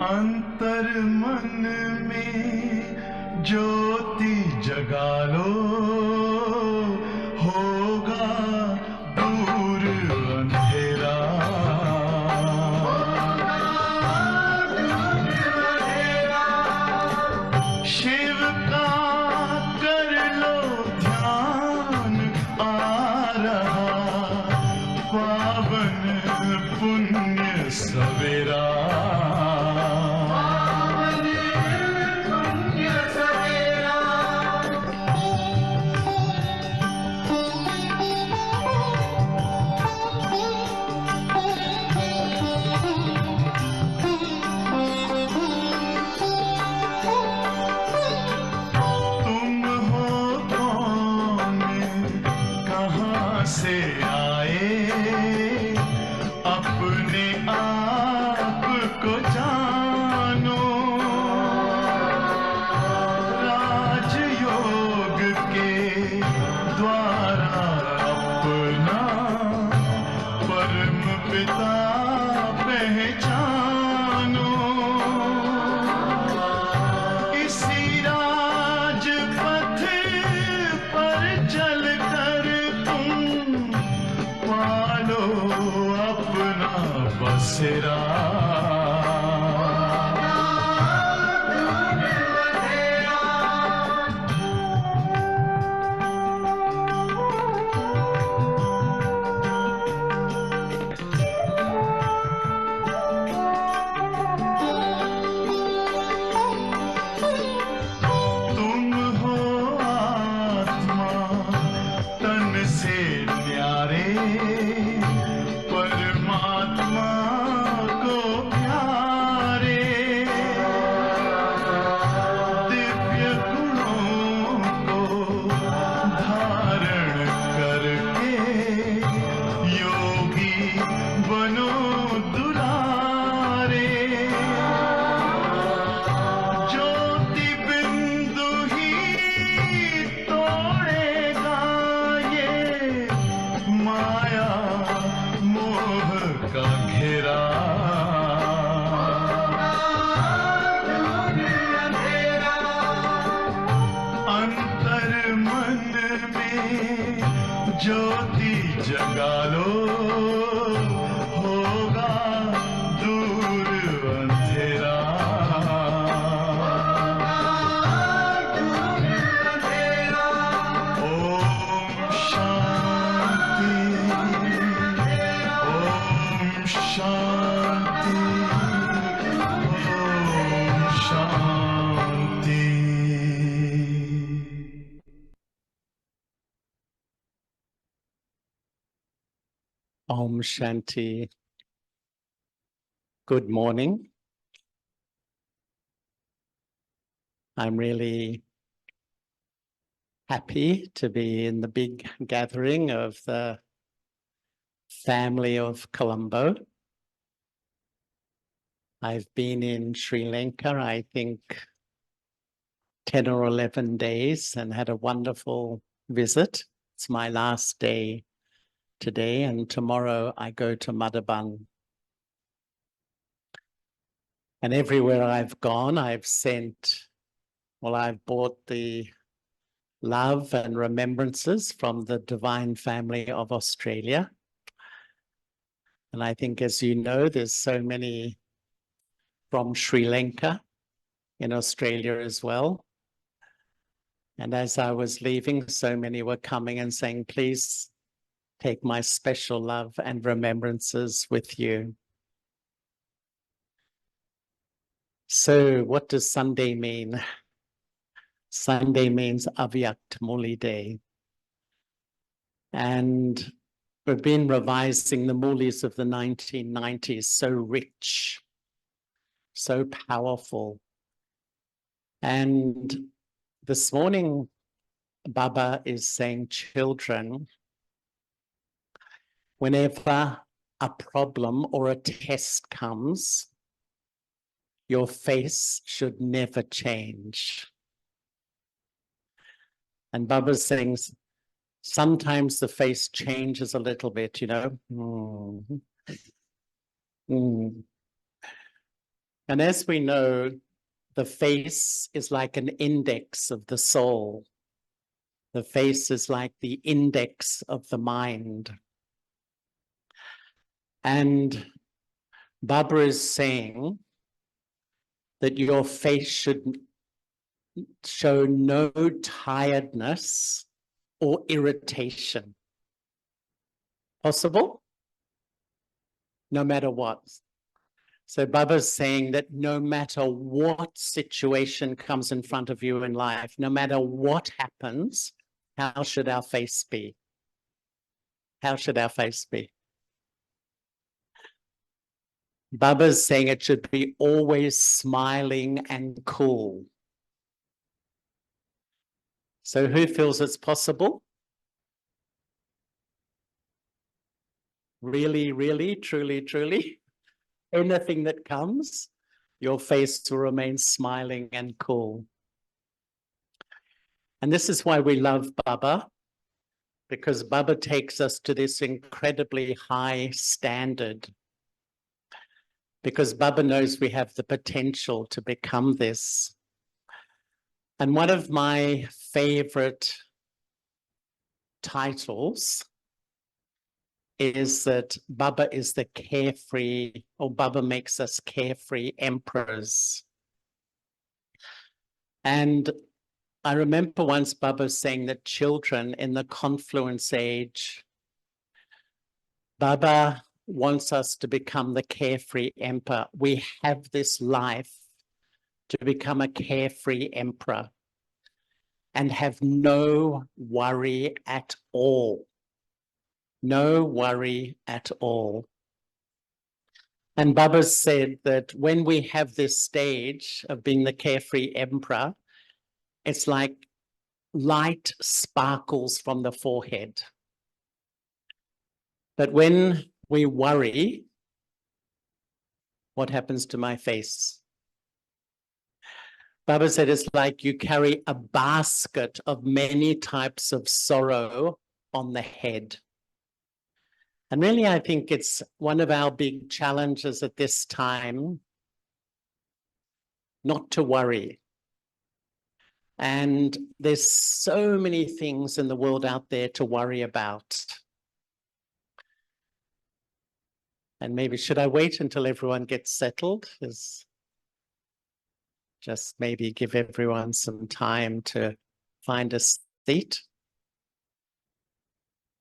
अंतर मन में ज्योति जगा लो, होगा दूर अंधेरा। शिव का कर लो ध्यान, आ रहा पावन पुण्य सवेरा। तुम हो कौन, कहाँ से आए, अपने आप को जानो। राजयोग के द्वारा अपना परम पिता पहचानो। इसी राजपथ पर चलकर तुम पालो अपना बसेरा। तुम हो आत्मा तन से न्यारे, परमात्मा को प्यारे। दिव्य गुणों को धारण करके योगी बनो दुलारे। ज्योति बिंदु ही तोड़ेगा ये माया मोह का घेरा। अंतर मन में ज्योति जगा लो, होगा दूर अंधेरा। Om Shanti, Om Shanti, Om Shanti. Om Shanti. Good morning. I'm really happy to be in the big gathering of the family of Colombo. I've been in Sri Lanka, I think 10 or 11 days, and had a wonderful visit. It's my last day today, and tomorrow I go to Madhaban. And everywhere I've gone, I've brought the love and remembrances from the Divine Family of Australia. And I think, as you know, there's so many from Sri Lanka in Australia as well. And as I was leaving, so many were coming and saying, please take my special love and remembrances with you. So what does Sunday mean? Sunday means Avyakt Muli Day. And we've been revising the Mulis of the 1990s, so rich, so powerful. And this morning, Baba is saying, children, whenever a problem or a test comes, your face should never change. And Baba's saying, sometimes the face changes a little bit, you know. And as we know, the face is like an index of the soul. The face is like the index of the mind. And Baba is saying that your face should show no tiredness or irritation. Possible? No matter what. So Baba's saying that no matter what situation comes in front of you in life, no matter what happens, how should our face be? How should our face be? Baba's saying it should be always smiling and cool. So who feels it's possible? Really, really, truly, truly? Anything that comes, your face will remain smiling and cool. And this is why we love Baba, because Baba takes us to this incredibly high standard. Because Baba knows we have the potential to become this. And one of my favorite titles is that Baba is the carefree, or Baba makes us carefree emperors. And I remember once Baba saying that children in the confluence age, Baba wants us to become the carefree emperor. We have this life to become a carefree emperor and have no worry at all. No worry at all. And Baba said that when we have this stage of being the carefree emperor, it's like light sparkles from the forehead. But when we worry, what happens to my face? Baba said it's like you carry a basket of many types of sorrow on the head. And really, I think it's one of our big challenges at this time, not to worry. And there's so many things in the world out there to worry about. And maybe should I wait until everyone gets settled? Just maybe give everyone some time to find a seat.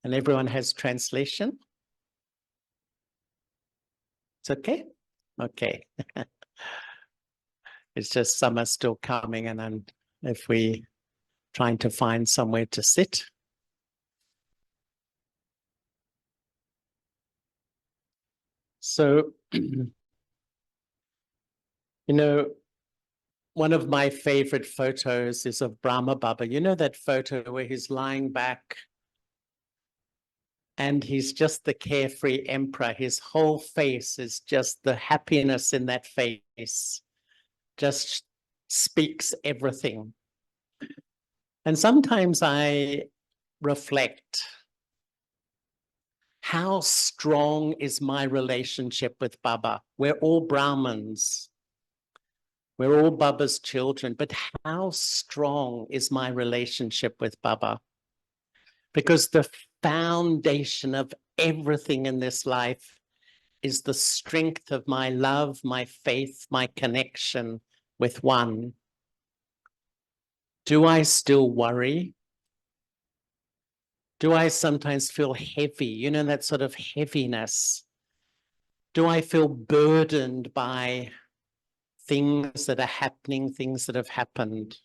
And everyone has translation? It's okay? Okay. It's just some are still coming, and if we trying to find somewhere to sit. So, you know, one of my favorite photos is of Brahma Baba. You know that photo where he's lying back and he's just the carefree emperor. His whole face is just the happiness in that face, just speaks everything. And sometimes I reflect, how strong is my relationship with Baba? We're all Brahmins. We're all Baba's children, but how strong is my relationship with Baba? Because the foundation of everything in this life is the strength of my love, my faith, my connection with one. Do I still worry? Do I sometimes feel heavy? You know, that sort of heaviness. Do I feel burdened by things that are happening, things that have happened?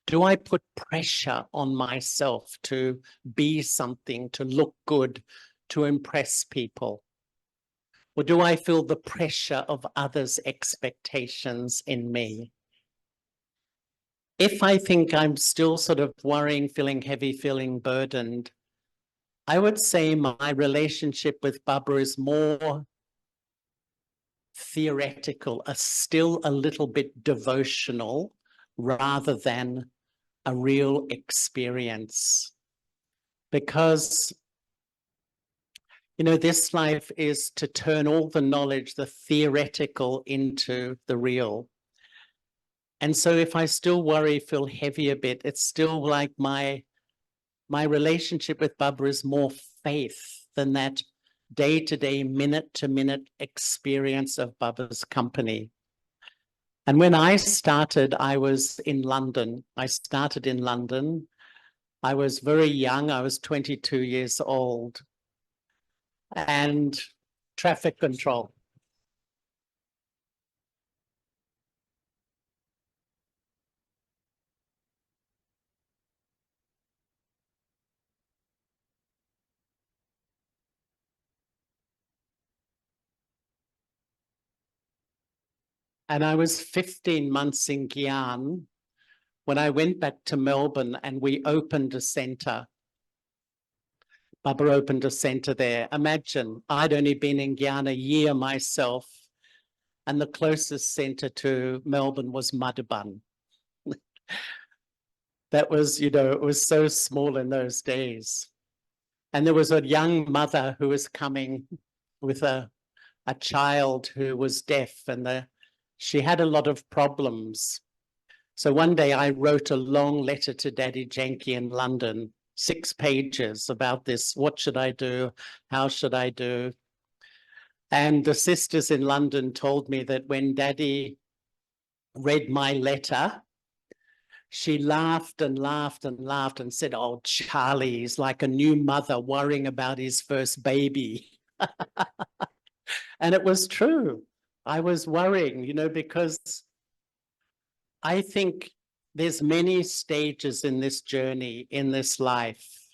Do I put pressure on myself to be something, to look good, to impress people? Or do I feel the pressure of others' expectations in me? If I think I'm still sort of worrying, feeling heavy, feeling burdened, I would say my relationship with Baba is more theoretical, still a little bit devotional rather than a real experience. Because You know, this life is to turn all the knowledge, the theoretical, into the real. And so if I still worry, feel heavy a bit, it's still like my relationship with Baba is more faith than that day-to-day, minute-to-minute experience of Baba's company. And when I started, I was in London. I started in London. I was very young. I was 22 years old. And traffic control. And I was 15 months in Guyana when I went back to Melbourne and we opened a centre. Baba opened a centre there. Imagine, I'd only been in Guyana a year myself, and the closest centre to Melbourne was Mudabun. That was, you know, it was so small in those days. And there was a young mother who was coming with a child who was deaf, and she had a lot of problems. So one day I wrote a long letter to Daddy Janki in London, 6 pages about this. What should I do? How should I do? And the sisters in London told me that when Daddy read my letter, she laughed and laughed and laughed and said, "Oh, Charlie is like a new mother worrying about his first baby." And it was true. I was worrying, you know, because I think there's many stages in this journey, in this life.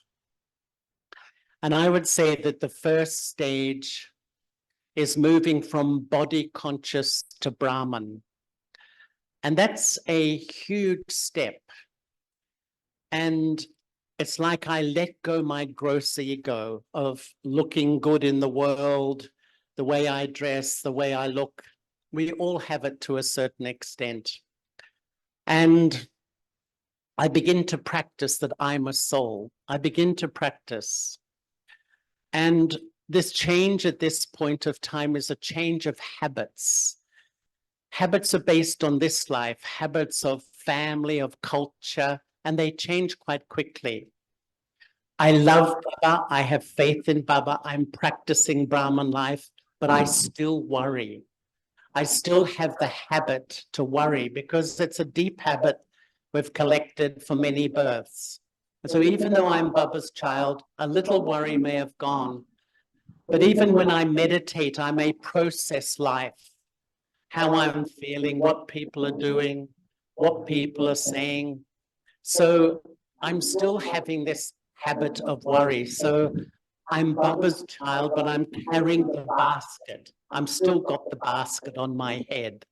And I would say that the first stage is moving from body conscious to Brahman. And that's a huge step. And it's like I let go my gross ego of looking good in the world, the way I dress, the way I look. We all have it to a certain extent. And I begin to practice that I'm a soul. I begin to practice. And this change at this point of time is a change of habits. Habits are based on this life, habits of family, of culture, and they change quite quickly. I love Baba. I have faith in Baba. I'm practicing Brahman life, but I still worry. I still have the habit to worry because it's a deep habit we've collected for many births. And so even though I'm Baba's child, a little worry may have gone. But even when I meditate, I may process life, how I'm feeling, what people are doing, what people are saying. So I'm still having this habit of worry. So I'm Baba's child, but I'm carrying the basket. I'm still got the basket on my head.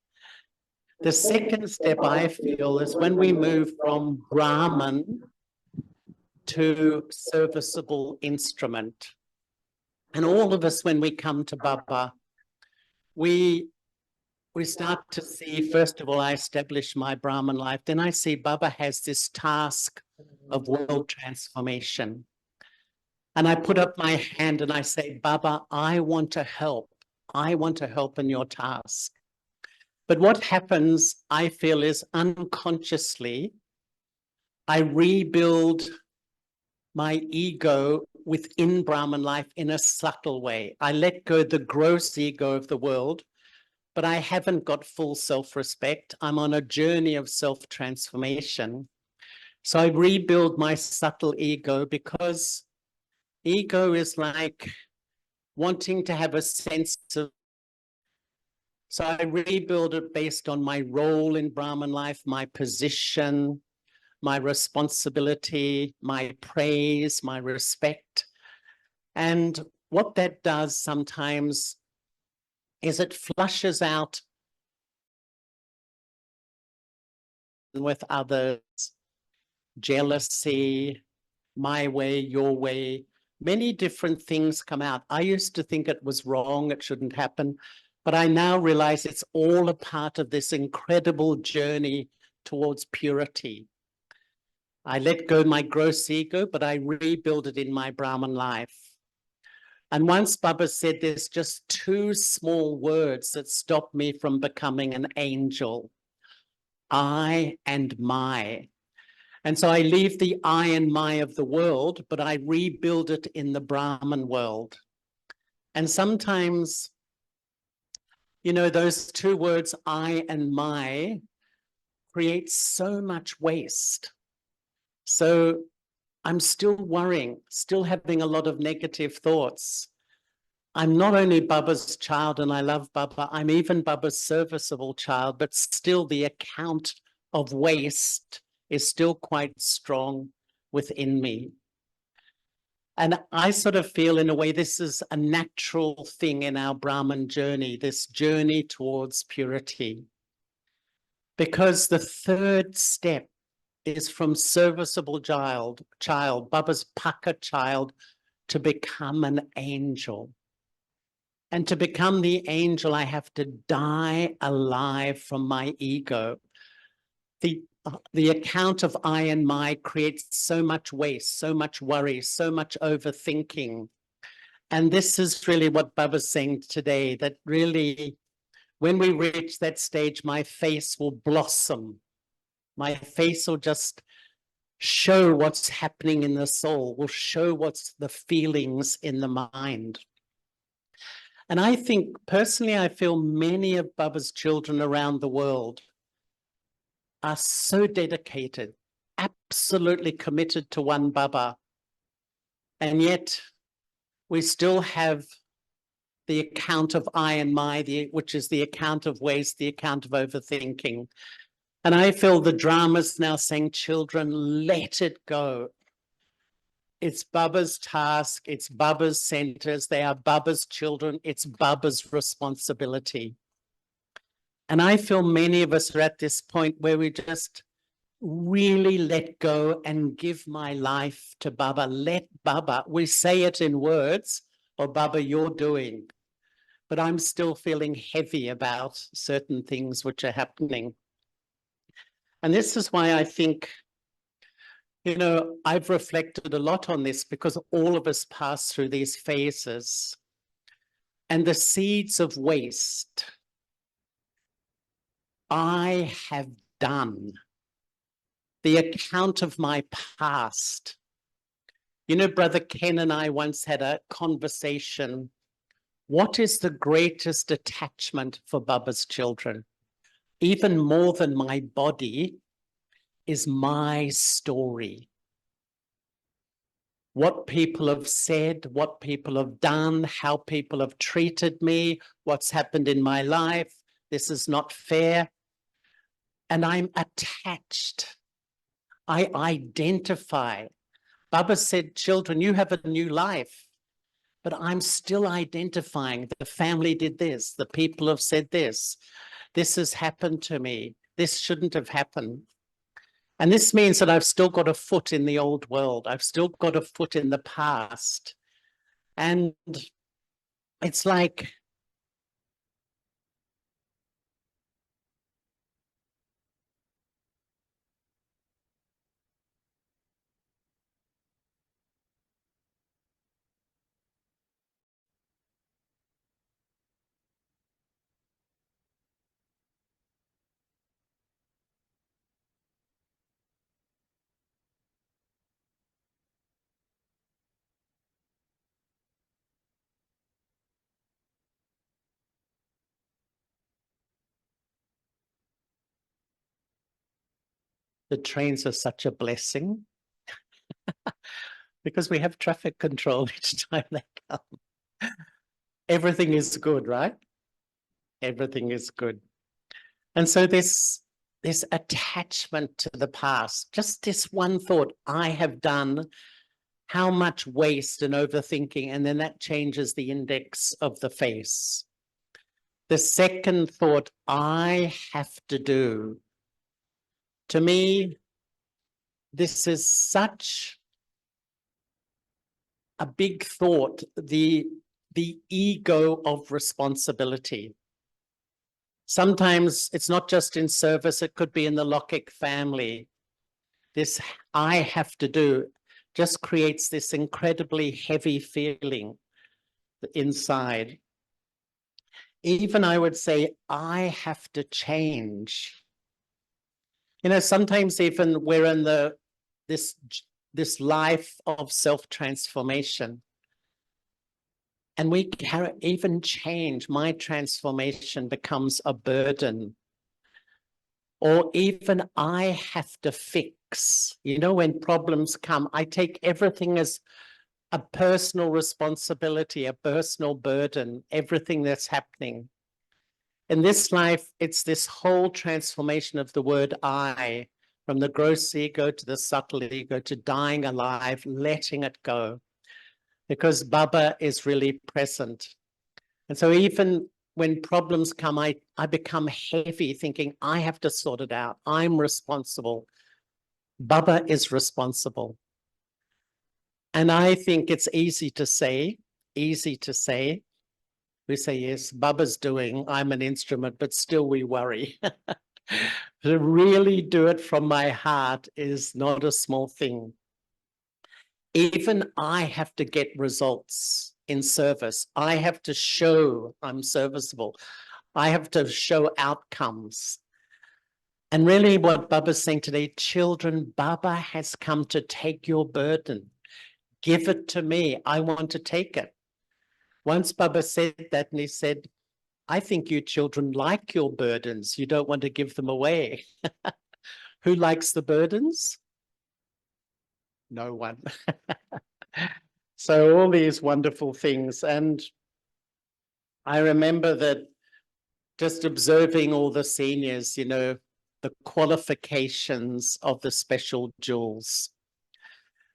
The second step I feel is when we move from Brahman to serviceable instrument. And all of us, when we come to Baba, we start to see, first of all, I establish my Brahman life. Then I see Baba has this task of world transformation. And I put up my hand and I say, Baba, I want to help. I want to help in your task. But what happens, I feel, is unconsciously, I rebuild my ego within Brahman life in a subtle way. I let go the gross ego of the world, but I haven't got full self-respect. I'm on a journey of self-transformation. So I rebuild my subtle ego because ego is like wanting to have a sense of. So I rebuild it based on my role in Brahman life, my position, my responsibility, my praise, my respect. And what that does sometimes is it flushes out with others, jealousy, my way, your way, many different things come out. I used to think it was wrong, it shouldn't happen, but I now realize it's all a part of this incredible journey towards purity. I let go my gross ego, but I rebuild it in my Brahman life. And once Baba said, there's just two small words that stop me from becoming an angel. I and my. And so I leave the I and my of the world, but I rebuild it in the Brahman world. And sometimes, you know, those two words, I and my, create so much waste. So I'm still worrying, still having a lot of negative thoughts. I'm not only Baba's child and I love Baba, I'm even Baba's serviceable child, but still the account of waste is still quite strong within me. And I sort of feel in a way this is a natural thing in our Brahman journey, this journey towards purity. Because the third step is from serviceable child, Baba's Paka child, to become an angel. And to become the angel, I have to die alive from my ego. The account of I and my creates so much waste, so much worry, so much overthinking. And this is really what Baba's saying today, that really, when we reach that stage, my face will blossom. My face will just show what's happening in the soul, will show what's the feelings in the mind. And I think, personally, I feel many of Baba's children around the world are so dedicated, absolutely committed to one Baba. And yet we still have the account of I and my, which is the account of waste, the account of overthinking. And I feel the drama's now saying, children, let it go. It's Baba's task, it's Baba's centers, they are Baba's children, it's Baba's responsibility. And I feel many of us are at this point where we just really let go and give my life to Baba. Let Baba, we say it in words, or Baba, you're doing. But I'm still feeling heavy about certain things which are happening. And this is why I think, you know, I've reflected a lot on this because all of us pass through these phases. And the seeds of waste I have done. The account of my past. You know, Brother Ken and I once had a conversation. What is the greatest attachment for Baba's children? Even more than my body is my story. What people have said, what people have done, how people have treated me, what's happened in my life. This is not fair. And I'm attached. I identify. Baba said, children, you have a new life, but I'm still identifying. The family did this. The people have said this. This has happened to me. This shouldn't have happened. And this means that I've still got a foot in the old world. I've still got a foot in the past. And it's like, the trains are such a blessing because we have traffic control each time they come. Everything is good, right? Everything is good. And so this attachment to the past, just this one thought, I have done, how much waste and overthinking, and then that changes the index of the face. The second thought, I have to do. To me, this is such a big thought, the ego of responsibility. Sometimes it's not just in service, it could be in the Lokic family. This I have to do just creates this incredibly heavy feeling. inside. Even I would say, I have to change. You know, sometimes even we're in this life of self-transformation. And we can even change. My transformation becomes a burden. Or even I have to fix. You know, when problems come, I take everything as a personal responsibility, a personal burden, everything that's happening. In this life, it's this whole transformation of the word I, from the gross ego to the subtle ego to dying alive, letting it go. Because Baba is really present. And so even when problems come, I become heavy thinking I have to sort it out. I'm responsible. Baba is responsible. And I think it's easy to say. We say, yes, Baba's doing, I'm an instrument, but still we worry. To really do it from my heart is not a small thing. Even I have to get results in service. I have to show I'm serviceable. I have to show outcomes. And really what Baba's saying today, children, Baba has come to take your burden. Give it to me. I want to take it. Once Baba said that, and he said, I think you children like your burdens. You don't want to give them away. Who likes the burdens? No one. So all these wonderful things. And I remember that just observing all the seniors, you know, the qualifications of the special jewels.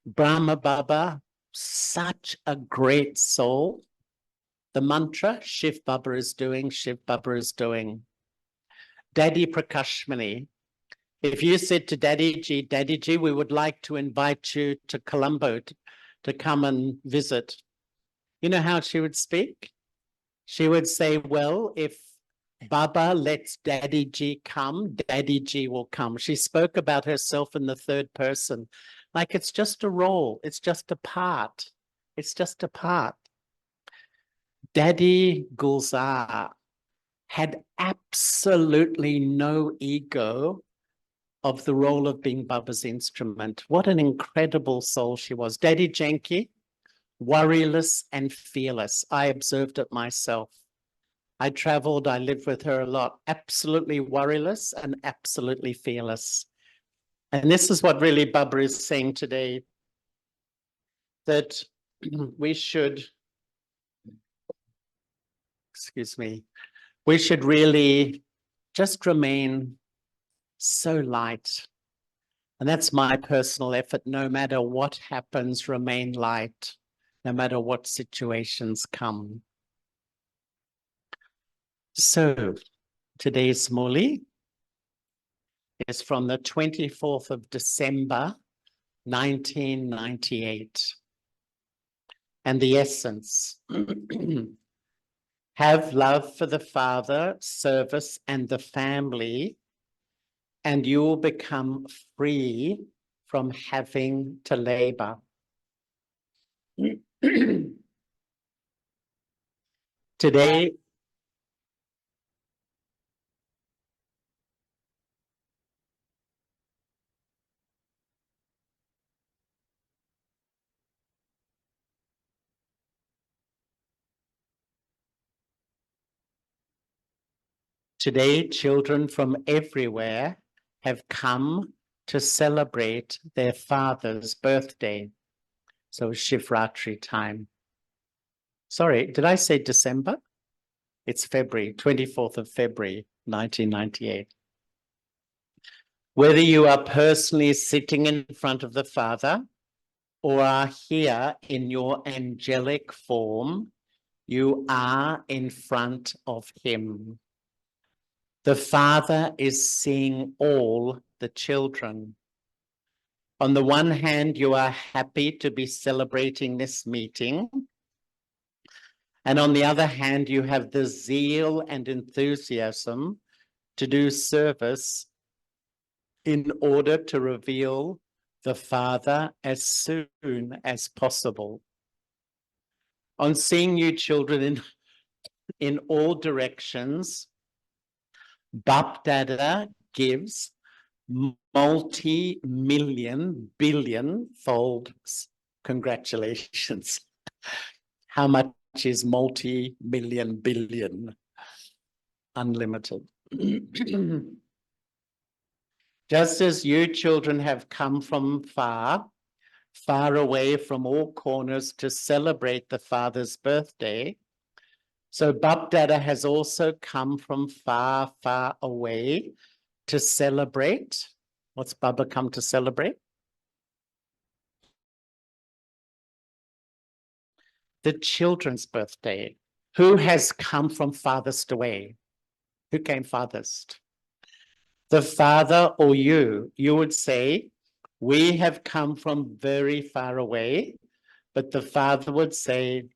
Brahma Baba, such a great soul. The mantra, Shiv Baba is doing, Shiv Baba is doing. Daddy Prakashmani, if you said to Daddy Ji, we would like to invite you to Colombo to come and visit. You know how she would speak? She would say, well, if Baba lets Daddy Ji come, Daddy Ji will come. She spoke about herself in the third person. Like it's just a role. It's just a part. It's just a part. Daddy Gulzar had absolutely no ego of the role of being Baba's instrument. What an incredible soul she was. Daddy Janki, worryless and fearless. I observed it myself. I traveled, I lived with her a lot, absolutely worryless and absolutely fearless. And this is what really Baba is saying today, that we should, we should really just remain so light. And that's my personal effort. No matter what happens, remain light, no matter what situations come. So today's Murali is from the 24th of December, 1998. And the essence, have love for the Father, service, and the family, and you will become free from having to labor. Today, children from everywhere have come to celebrate their father's birthday. So Shivratri time. Sorry, did I say December? It's February, 24th of February, 1998. Whether you are personally sitting in front of the Father or are here in your angelic form, you are in front of him. The Father is seeing all the children. On the one hand, you are happy to be celebrating this meeting. And on the other hand, you have the zeal and enthusiasm to do service in order to reveal the Father as soon as possible. on seeing you children in all directions, Bap Dada gives multi-million, billion-fold congratulations. How much is multi-million, billion? Unlimited. Just as you children have come from far, far away from all corners to celebrate the Father's birthday, so Bap Dada has also come from far, far away to celebrate. What's Baba come to celebrate? The children's birthday. Who has come from farthest away? Who came farthest? The father or you? You would say, we have come from very far away, but the father would say,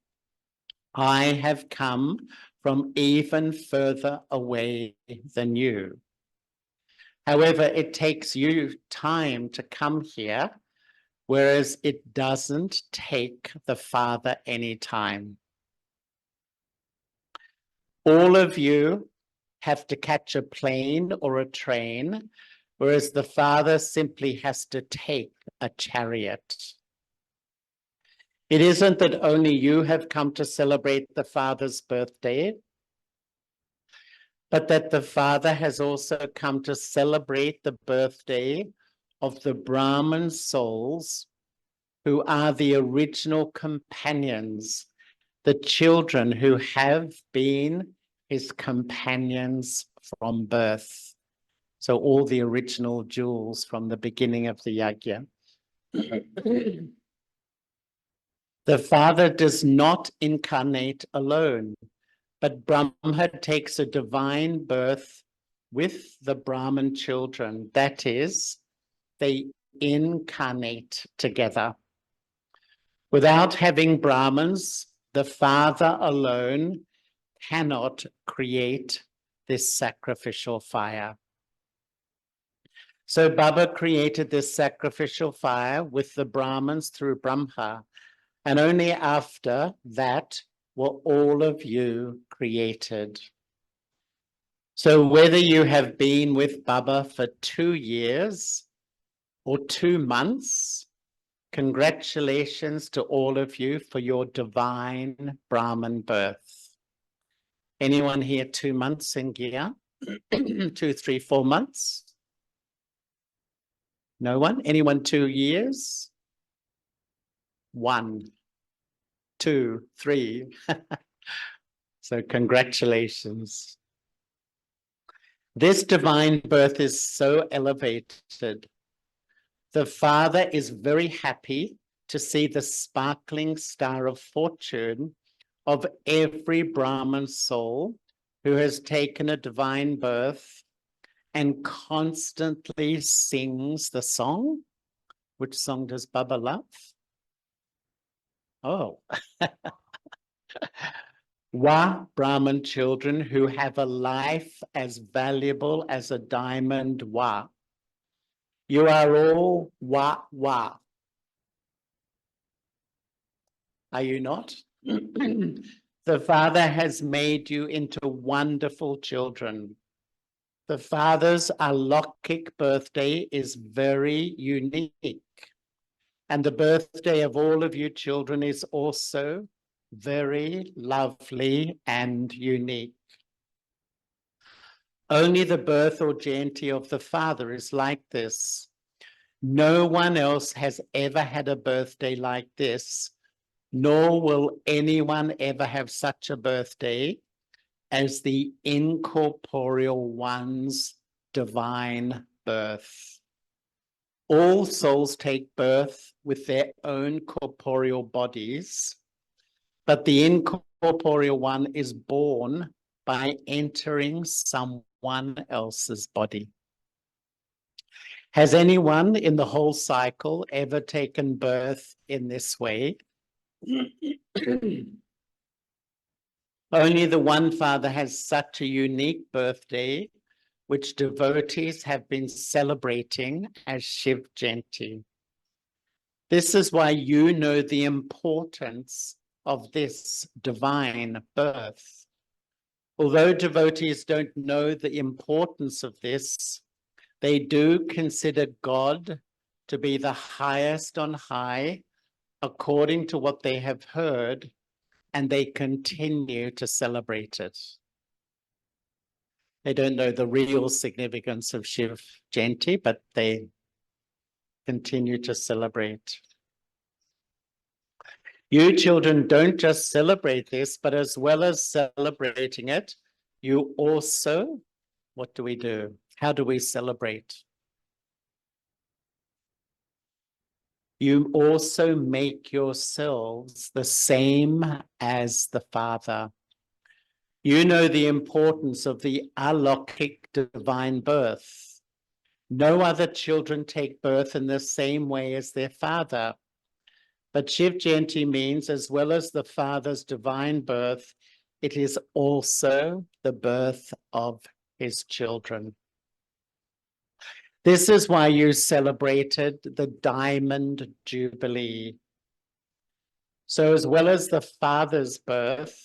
I have come from even further away than you. However, it takes you time to come here, whereas it doesn't take the Father any time. All of you have to catch a plane or a train, whereas the Father simply has to take a chariot. It isn't that only you have come to celebrate the Father's birthday, but that the Father has also come to celebrate the birthday of the Brahman souls who are the original companions, the children who have been his companions from birth. So all the original jewels from the beginning of the yajna. The Father does not incarnate alone, but Brahma takes a divine birth with the Brahman children. That is, they incarnate together. Without having Brahmins, the Father alone cannot create this sacrificial fire. So Baba created this sacrificial fire with the Brahmins through Brahma, and only after that were all of you created. So whether you have been with Baba for 2 years or 2 months, congratulations to all of you for your divine Brahman birth. Anyone here 2 months in Gya? 2, 3, 4 months? No one? Anyone 2 years? 1, 2, 3. So congratulations. This divine birth is so elevated. The Father is very happy to see the sparkling star of fortune of every Brahman soul who has taken a divine birth and constantly sings the song. Which song does Baba love? Oh. Wa Brahman children who have a life as valuable as a diamond wa. You are all wa wa. Are you not? The Father has made you into wonderful children. The Father's alokik birthday is very unique. And the birthday of all of you children is also very lovely and unique. Only the birth or Jayanti of the Father is like this. No one else has ever had a birthday like this, nor will anyone ever have such a birthday as the incorporeal one's divine birth. All souls take birth with their own corporeal bodies, but the incorporeal one is born by entering someone else's body. Has anyone in the whole cycle ever taken birth in this way? Only the one Father has such a unique birthday, which devotees have been celebrating as Shiv Jayanti. This is why you know the importance of this divine birth. Although devotees don't know the importance of this, they do consider God to be the highest on high, according to what they have heard, and they continue to celebrate it. They don't know the real significance of Shiv Jayanti, but they continue to celebrate. You children don't just celebrate this, but as well as celebrating it, you also, what do we do? How do we celebrate? You also make yourselves the same as the Father. You know the importance of the alokik divine birth. No other children take birth in the same way as their father. But Shiv Jayanti means, as well as the Father's divine birth, it is also the birth of his children. This is why you celebrated the Diamond Jubilee. So as well as the Father's birth,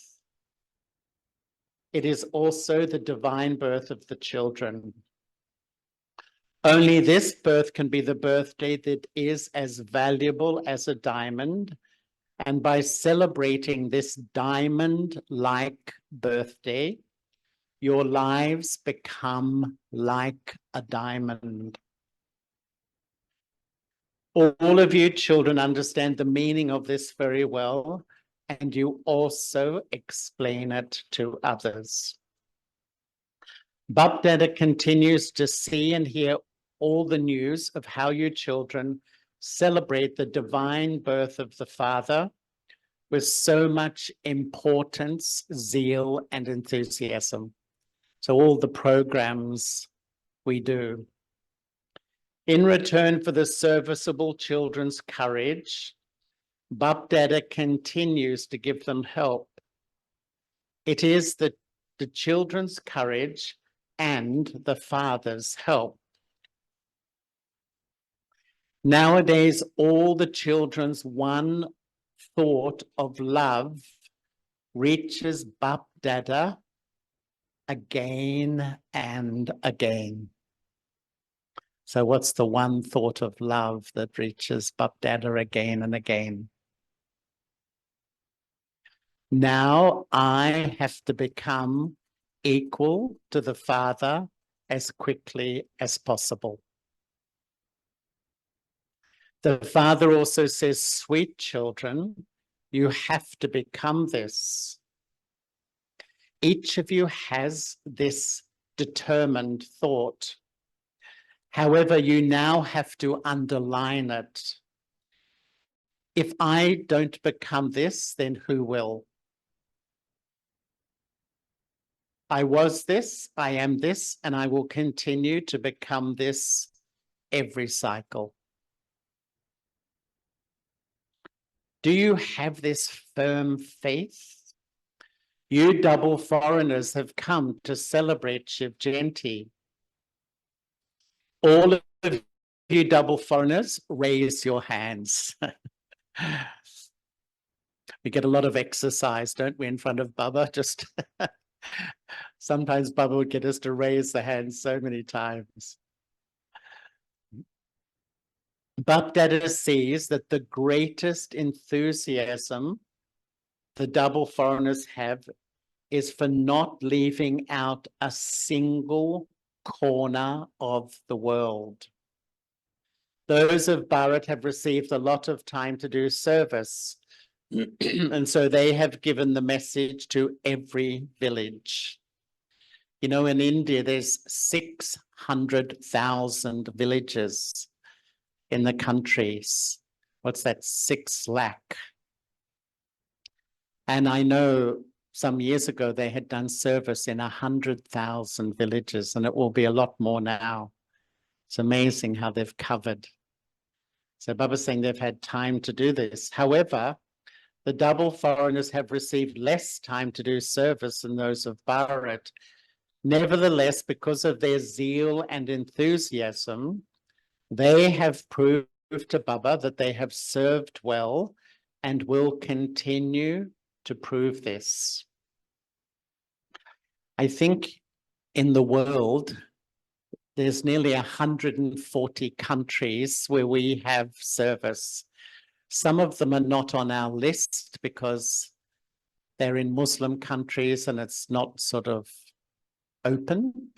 it is also the divine birth of the children. Only this birth can be the birthday that is as valuable as a diamond. And by celebrating this diamond-like birthday, your lives become like a diamond. All of you children understand the meaning of this very well, and you also explain it to others. Bapdada continues to see and hear all the news of how you children celebrate the divine birth of the Father with so much importance, zeal, and enthusiasm. So all the programs we do. In return for the serviceable children's courage, Bapdada continues to give them help. It is the children's courage and the Father's help. Nowadays, all the children's one thought of love reaches Bapdada again and again. So what's the one thought of love that reaches Bapdada again and again? Now I have to become equal to the Father as quickly as possible. The Father also says, sweet children, you have to become this. Each of you has this determined thought. However, you now have to underline it. If I don't become this, then who will? I was this, I am this, and I will continue to become this every cycle. Do you have this firm faith? You double foreigners have come to celebrate Shiv Jayanti. All of you double foreigners, raise your hands. We get a lot of exercise, don't we, in front of Baba? Just sometimes Baba would get us to raise the hands so many times. Bapdada sees that the greatest enthusiasm the double foreigners have is for not leaving out a single corner of the world. Those of Bharat have received a lot of time to do service, and so they have given the message to every village. You know, in India, there's 600,000 villages in the countries. What's that? 6 lakh. And I know some years ago they had done service in 100,000 villages, and it will be a lot more now. It's amazing how they've covered. So Baba's saying they've had time to do this. However, the double foreigners have received less time to do service than those of Bharat. Nevertheless, because of their zeal and enthusiasm, they have proved to Baba that they have served well and will continue to prove this. I think in the world, there's nearly 140 countries where we have service. Some of them are not on our list because they're in Muslim countries and it's not sort of open,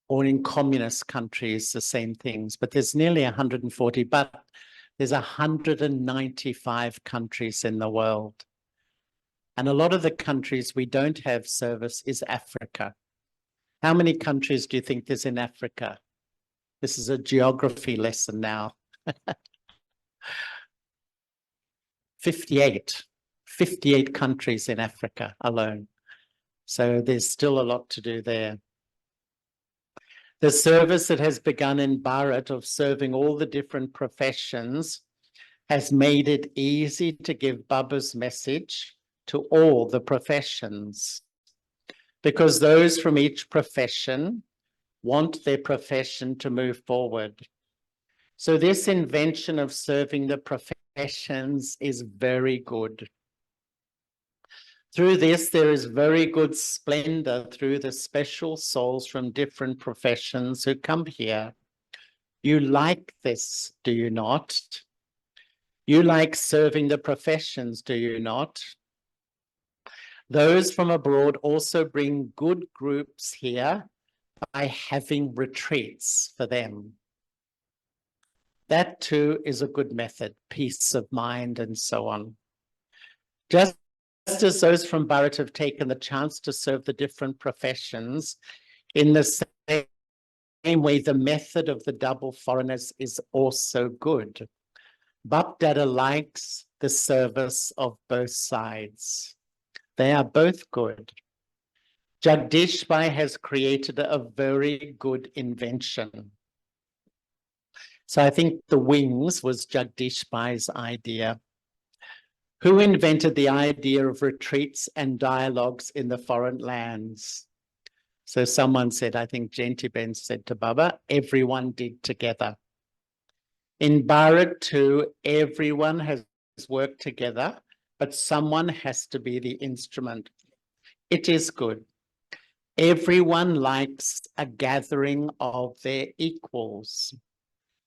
or in communist countries, the same things. But there's nearly 140, but there's 195 countries in the world. And a lot of the countries we don't have service is Africa. How many countries do you think there's in Africa? This is a geography lesson now. 58 countries in Africa alone. So there's still a lot to do there. The service that has begun in Bharat of serving all the different professions has made it easy to give Baba's message to all the professions, because those from each profession want their profession to move forward. So this invention of serving the professions is very good. Through this, there is very good splendor through the special souls from different professions who come here. You like this, do you not? You like serving the professions, do you not? Those from abroad also bring good groups here by having retreats for them. That too is a good method, peace of mind and so on. Just as those from Bharat have taken the chance to serve the different professions, in the same way, the method of the double foreigners is also good. Bap Dada likes the service of both sides. They are both good. Jagdish Bhai has created a very good invention. So I think the wings was Jagdish Bhai's idea. Who invented the idea of retreats and dialogues in the foreign lands? So someone said, I think Gentiben said to Baba, everyone did together. In Bharat too, everyone has worked together, but someone has to be the instrument. It is good. Everyone likes a gathering of their equals.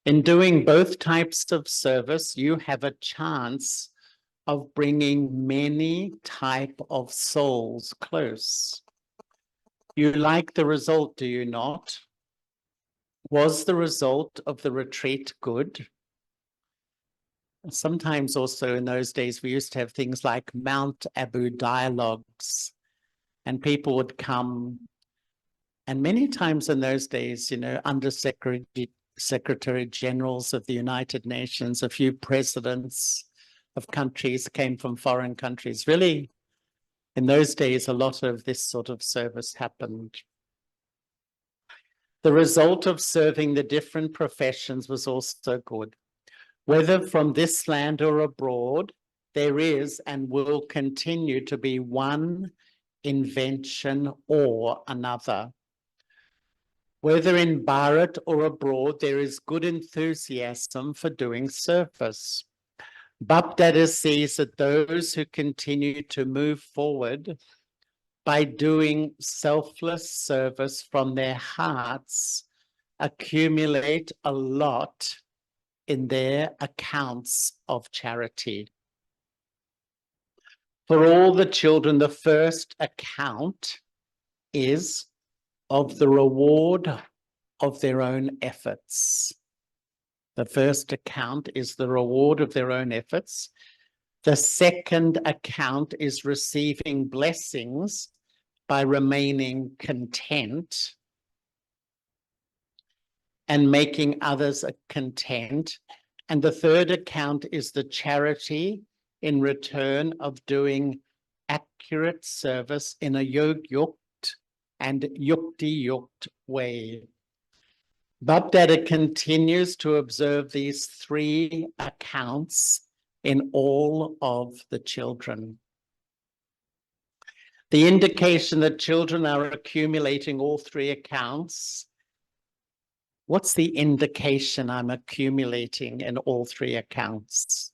In doing both types of service, you have a chance of bringing many type of souls close. You like the result, do you not? Was the result of the retreat good? Sometimes also in those days, we used to have things like Mount Abu dialogues, and people would come. And many times in those days, you know, Secretary Generals of the United Nations, a few presidents of countries came from foreign countries. Really, in those days, a lot of this sort of service happened. The result of serving the different professions was also good. Whether from this land or abroad, there is and will continue to be one invention or another. Whether in Bharat or abroad, there is good enthusiasm for doing service. Bap Dada sees that those who continue to move forward by doing selfless service from their hearts accumulate a lot in their accounts of charity. For all the children, the first account is of the reward of their own efforts. The first account is the reward of their own efforts. The second account is receiving blessings by remaining content and making others content. And the third account is the charity in return of doing accurate service in a yog-yukt and yukti-yukt way. Bap Dada continues to observe these three accounts in all of the children. The indication that children are accumulating all three accounts. What's the indication I'm accumulating in all three accounts?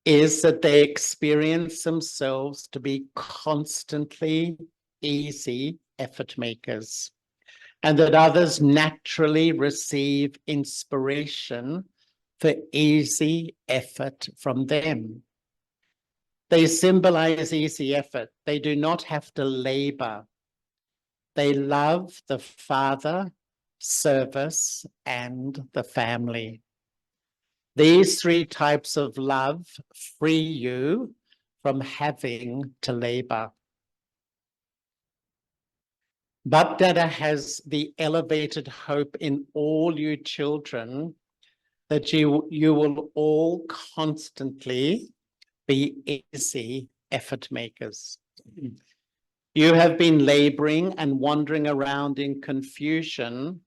is that they experience themselves to be constantly easy effort makers, and that others naturally receive inspiration for easy effort from them. They symbolize easy effort. They do not have to labor. They love the Father, service, and the family. These three types of love free you from having to labor. Bapdada has the elevated hope in all you children that you will all constantly be easy effort makers. You have been laboring and wandering around in confusion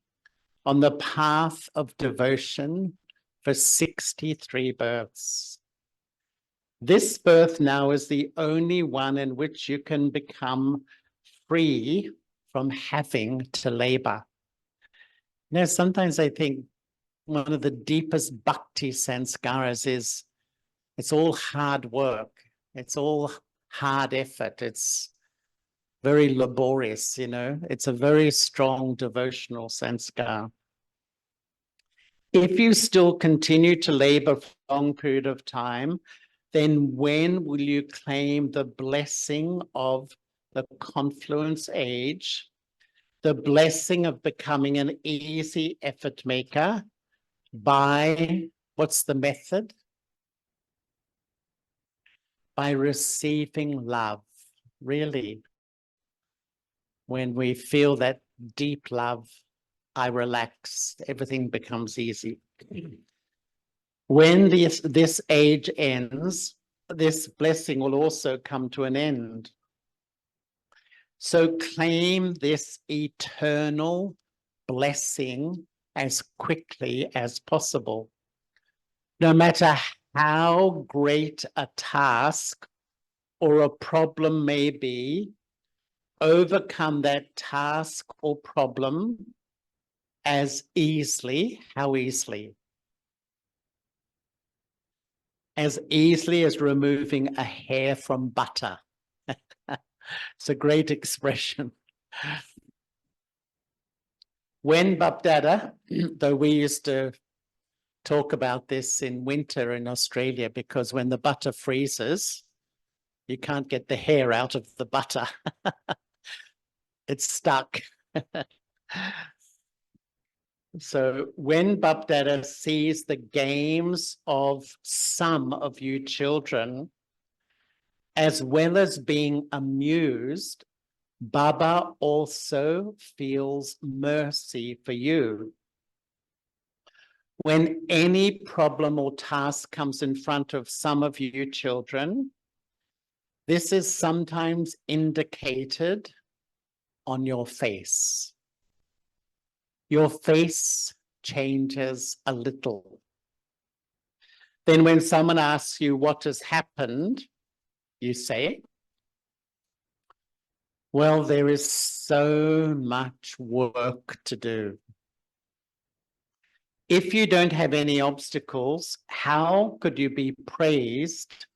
on the path of devotion for 63 births. This birth now is the only one in which you can become free from having to labor. You know, sometimes I think one of the deepest bhakti sanskaras is it's all hard work. It's all hard effort. It's very laborious, you know. It's a very strong devotional sanskar. If you still continue to labor for a long period of time, then when will you claim the blessing of the confluence age, the blessing of becoming an easy effort maker by, what's the method? By receiving love, really. When we feel that deep love, I relax, everything becomes easy. When this age ends, this blessing will also come to an end. So claim this eternal blessing as quickly as possible. No matter how great a task or a problem may be, overcome that task or problem as easily, how easily? As easily as removing a hair from butter. It's a great expression. When Bapdada, though we used to talk about this in winter in Australia, because when the butter freezes, you can't get the hair out of the butter. It's stuck. So when Bapdada sees the games of some of you children, as well as being amused, Baba also feels mercy for you. When any problem or task comes in front of some of you children, this is sometimes indicated on your face. Your face changes a little. Then when someone asks you what has happened, you say, well, there is so much work to do. If you don't have any obstacles, how could you be praised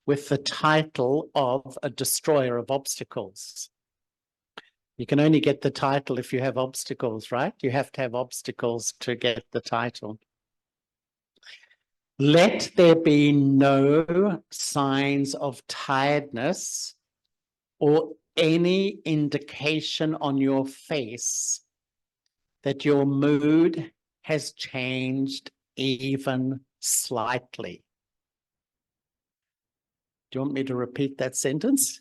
with the title of a destroyer of obstacles? You can only get the title if you have obstacles, right? You have to have obstacles to get the title. Let there be no signs of tiredness or any indication on your face that your mood has changed even slightly. Do you want me to repeat that sentence?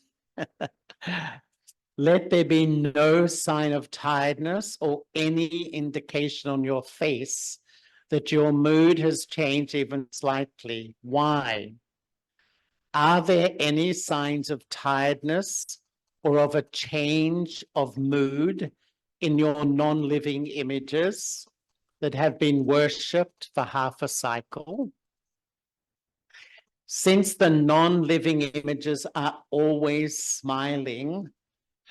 Let there be no sign of tiredness or any indication on your face that your mood has changed even slightly. Why? Are there any signs of tiredness or of a change of mood in your non-living images that have been worshipped for half a cycle? Since the non-living images are always smiling,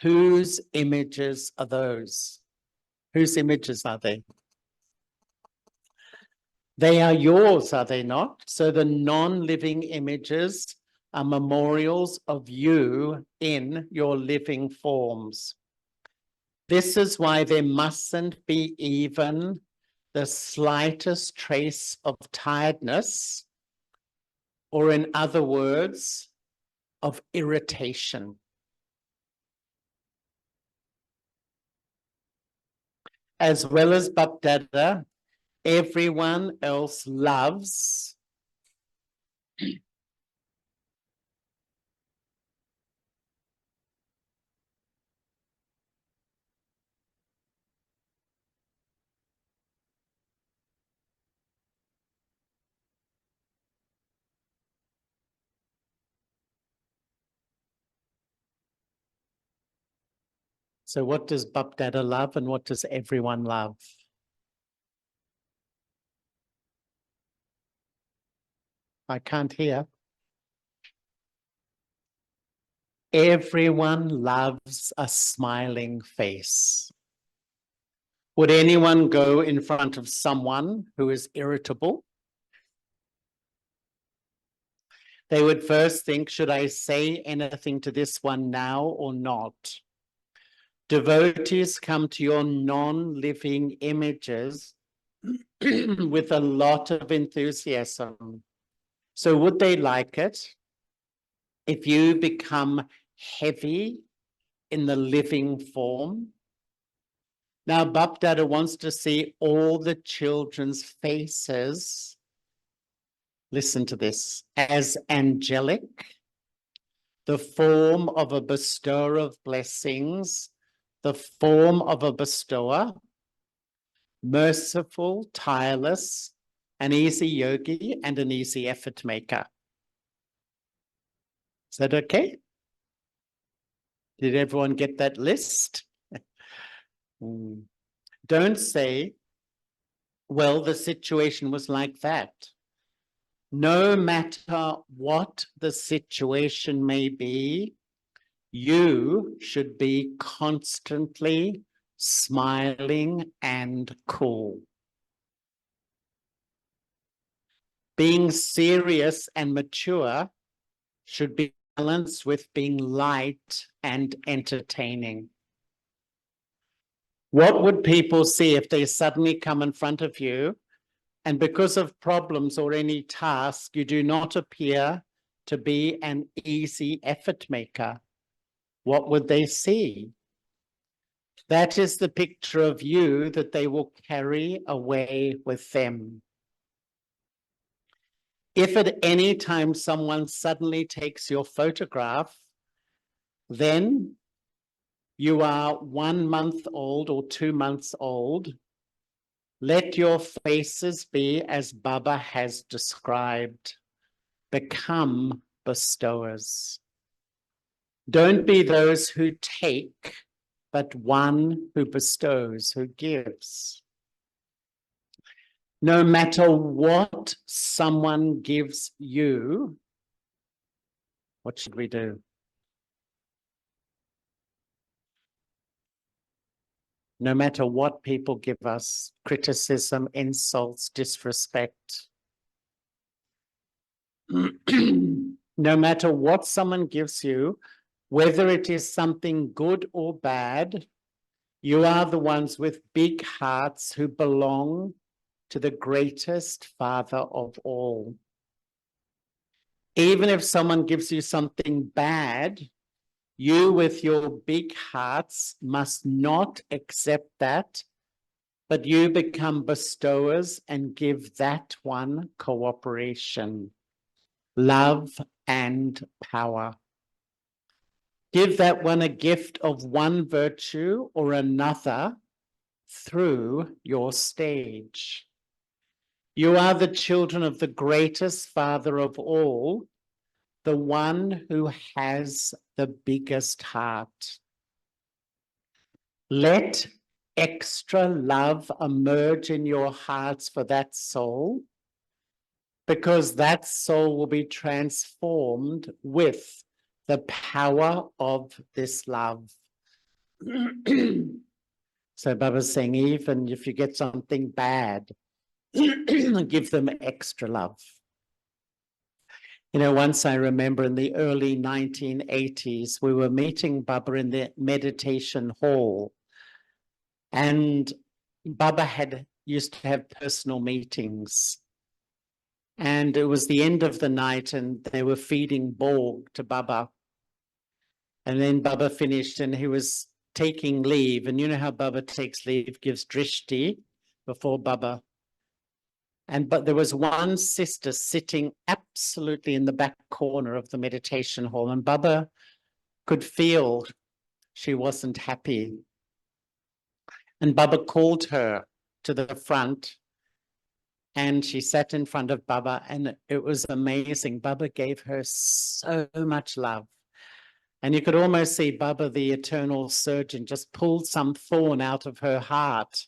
whose images are those? Whose images are they? They are yours, are they not? So the non-living images are memorials of you in your living forms. This is why there mustn't be even the slightest trace of tiredness, or in other words, of irritation. As well as Bapdada, everyone else loves So what does Bapdada love and what does everyone love? I can't hear. Everyone loves a smiling face. Would anyone go in front of someone who is irritable? They would first think, should I say anything to this one now or not? Devotees come to your non-living images with a lot of enthusiasm. So would they like it if you become heavy in the living form? Now, Bapdada wants to see all the children's faces, listen to this, as angelic, the form of a bestower of blessings, the form of a bestower, merciful, tireless, an easy yogi, and an easy effort maker. Is that okay? Did everyone get that list? Don't say, well, the situation was like that. No matter what the situation may be, you should be constantly smiling and cool. Being serious and mature should be balanced with being light and entertaining. What would people see if they suddenly come in front of you and because of problems or any task, you do not appear to be an easy effort maker? What would they see? That is the picture of you that they will carry away with them. If at any time someone suddenly takes your photograph, then you are 1 month old or 2 months old. Let your faces be as Baba has described. Become bestowers. Don't be those who take, but one who bestows, who gives. No matter what someone gives you, what should we do? No matter what people give us, criticism, insults, disrespect, no matter what someone gives you, whether it is something good or bad, you are the ones with big hearts who belong to the greatest Father of all. Even if someone gives you something bad, you with your big hearts must not accept that, but you become bestowers and give that one cooperation, love and power. Give that one a gift of one virtue or another through your stage. You are the children of the greatest Father of all, the one who has the biggest heart. Let extra love emerge in your hearts for that soul, because that soul will be transformed with the power of this love. So Baba's saying, even if you get something bad, give them extra love. You know, once I remember in the early 1980s, we were meeting Baba in the meditation hall, and Baba used to have personal meetings. And it was the end of the night, and they were feeding Borg to Baba. And then Baba finished, and he was taking leave. And you know how Baba takes leave, gives drishti before Baba. But there was one sister sitting absolutely in the back corner of the meditation hall, and Baba could feel she wasn't happy. And Baba called her to the front, and she sat in front of Baba, and it was amazing. Baba gave her so much love. And you could almost see Baba, the eternal surgeon, just pulled some thorn out of her heart.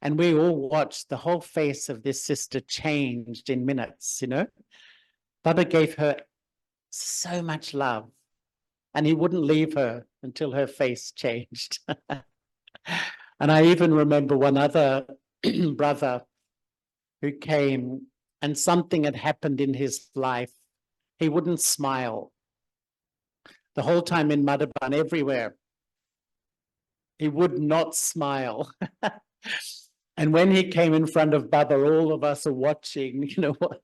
And we all watched. The whole face of this sister changed in minutes, you know. Baba gave her so much love, and he wouldn't leave her until her face changed. And I even remember one other brother who came, and something had happened in his life. He wouldn't smile. The whole time in Madhaban, everywhere, he would not smile. And when he came in front of Baba, all of us are watching, you know what?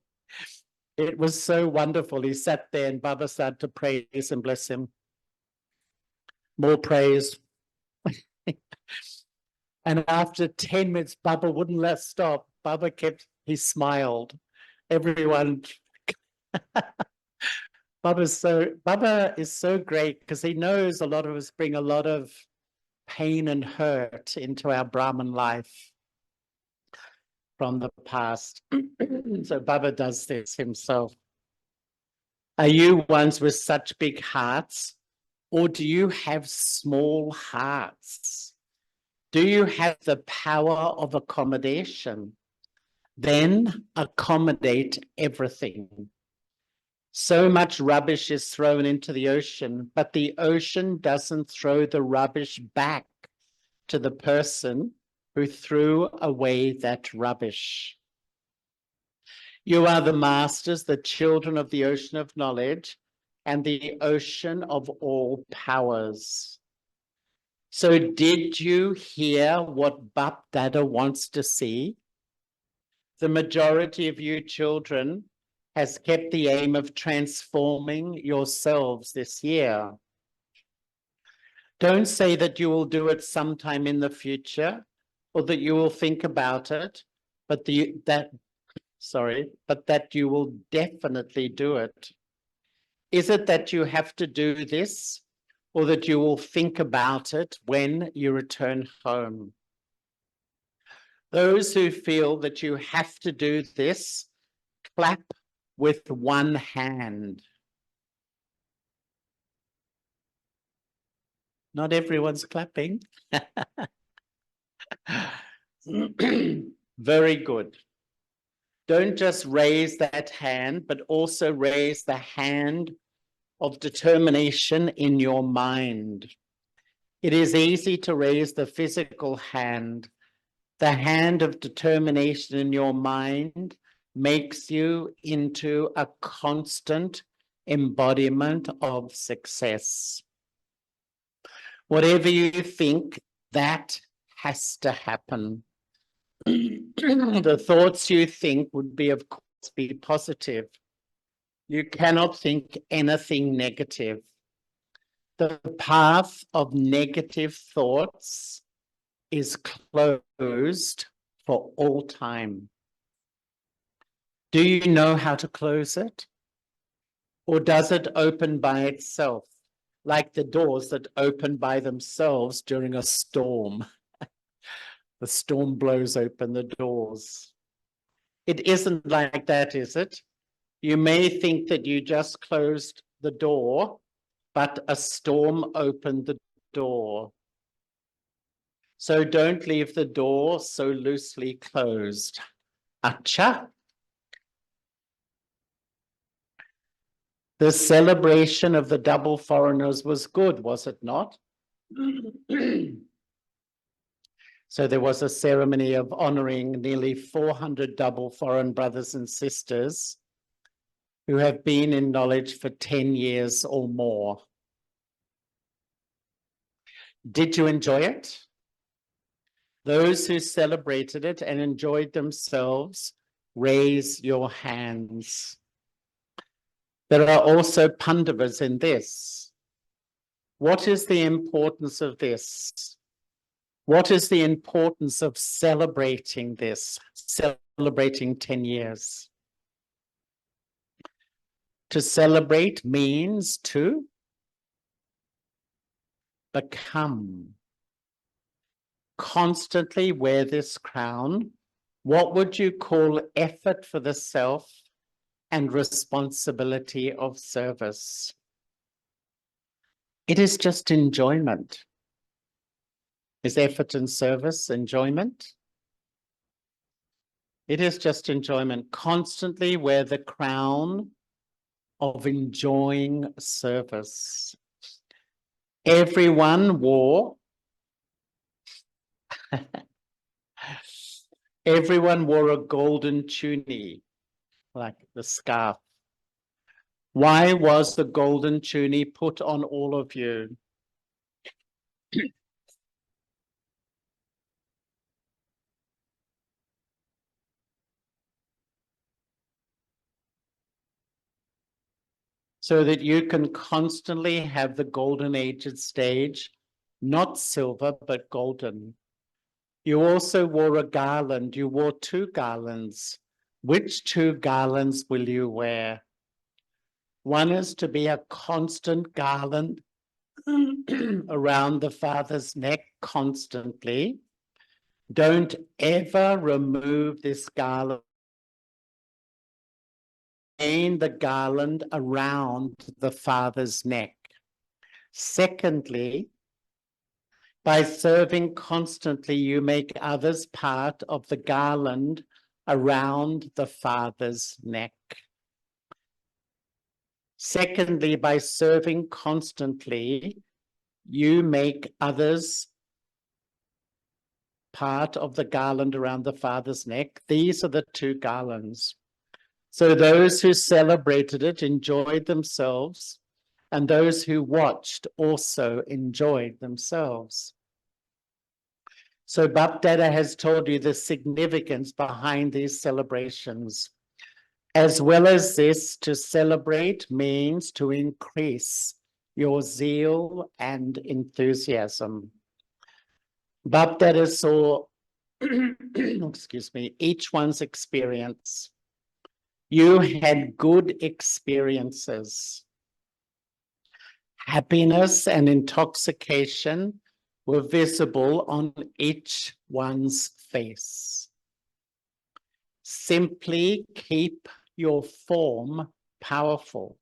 It was so wonderful. He sat there and Baba started to praise and bless him. More praise. And after 10 minutes, Baba wouldn't let stop. Baba smiled. Everyone. Baba is so great because he knows a lot of us bring a lot of pain and hurt into our Brahman life from the past. So Baba does this himself. Are you ones with such big hearts, or do you have small hearts? Do you have the power of accommodation? Then accommodate everything. So much rubbish is thrown into the ocean, but the ocean doesn't throw the rubbish back to the person who threw away that rubbish. You are the masters, the children of the ocean of knowledge and the ocean of all powers. So did you hear what Bap Dada wants to see? The majority of you children has kept the aim of transforming yourselves this year. Don't say that you will do it sometime in the future or that you will think about it, but that you will definitely do it. Is it that you have to do this or that you will think about it when you return home? Those who feel that you have to do this, clap with one hand. Not everyone's clapping. Very good. Don't just raise that hand, but also raise the hand of determination in your mind. It is easy to raise the physical hand. The hand of determination in your mind makes you into a constant embodiment of success. Whatever you think, that has to happen. The thoughts you think would be, of course, be positive. You cannot think anything negative. The path of negative thoughts is closed for all time. Do you know how to close it? Or does it open by itself, like the doors that open by themselves during a storm? The storm blows open the doors. It isn't like that, is it? You may think that you just closed the door, but a storm opened the door. So don't leave the door so loosely closed. Acha. The celebration of the double foreigners was good, was it not? So there was a ceremony of honoring nearly 400 double foreign brothers and sisters who have been in knowledge for 10 years or more. Did you enjoy it? Those who celebrated it and enjoyed themselves, raise your hands. There are also Pandavas in this. What is the importance of this? What is the importance of celebrating this, celebrating 10 years? To celebrate means to become. Constantly wear this crown. What would you call effort for the self and responsibility of service? It is just enjoyment. Is effort and service enjoyment? It is just enjoyment. Constantly wear the crown of enjoying service. Everyone wore a golden tunic, like the scarf. Why was the golden tunic put on all of you? So that you can constantly have the golden aged stage, not silver, but golden. You also wore a garland. You wore 2 garlands. Which 2 garlands will you wear? One is to be a constant garland around the father's neck constantly. Don't ever remove this garland. Maintain the garland around the father's neck. Secondly, by serving constantly, you make others part of the garland around the father's neck. Secondly, by serving constantly, you make others part of the garland around the father's neck. These are the 2 garlands. So those who celebrated it enjoyed themselves, and those who watched also enjoyed themselves. So Bapdada has told you the significance behind these celebrations. As well as this, to celebrate means to increase your zeal and enthusiasm. Bapdada saw, excuse me, each one's experience. You had good experiences. Happiness and intoxication were visible on each one's face. Simply keep your form powerful.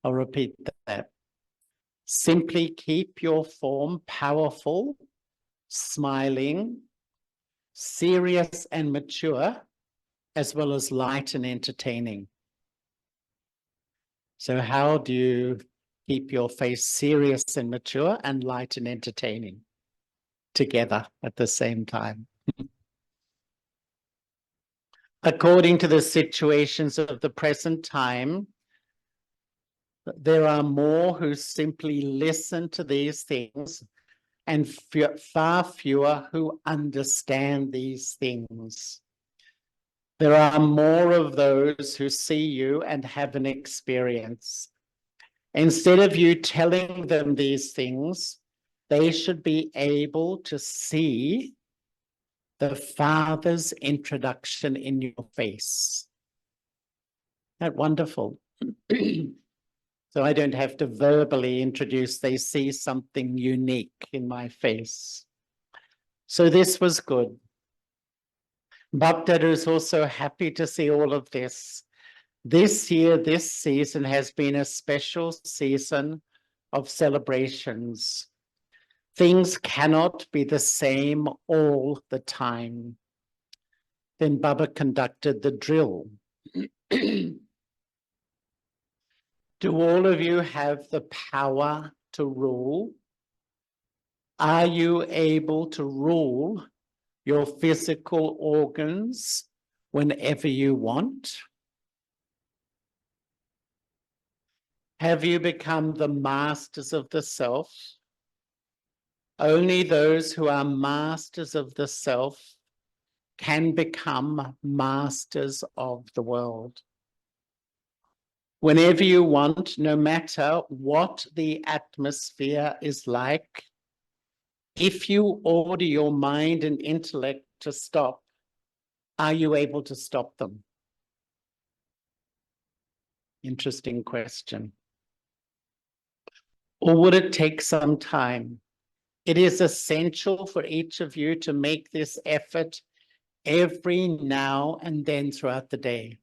I'll repeat that. Simply keep your form powerful, smiling, serious and mature, as well as light and entertaining. So how do you keep your face serious and mature and light and entertaining together at the same time? According to the situations of the present time, there are more who simply listen to these things and far fewer who understand these things. There are more of those who see you and have an experience. Instead of you telling them these things, they should be able to see the Father's introduction in your face. Isn't that wonderful? So I don't have to verbally introduce, they see something unique in my face. So this was good. Bapdada is also happy to see all of this. This year, this season has been a special season of celebrations. Things cannot be the same all the time. Then Baba conducted the drill. Do all of you have the power to rule? Are you able to rule your physical organs whenever you want? Have you become the masters of the self? Only those who are masters of the self can become masters of the world. Whenever you want, no matter what the atmosphere is like, if you order your mind and intellect to stop, are you able to stop them? Interesting question. Or would it take some time? It is essential for each of you to make this effort every now and then throughout the day.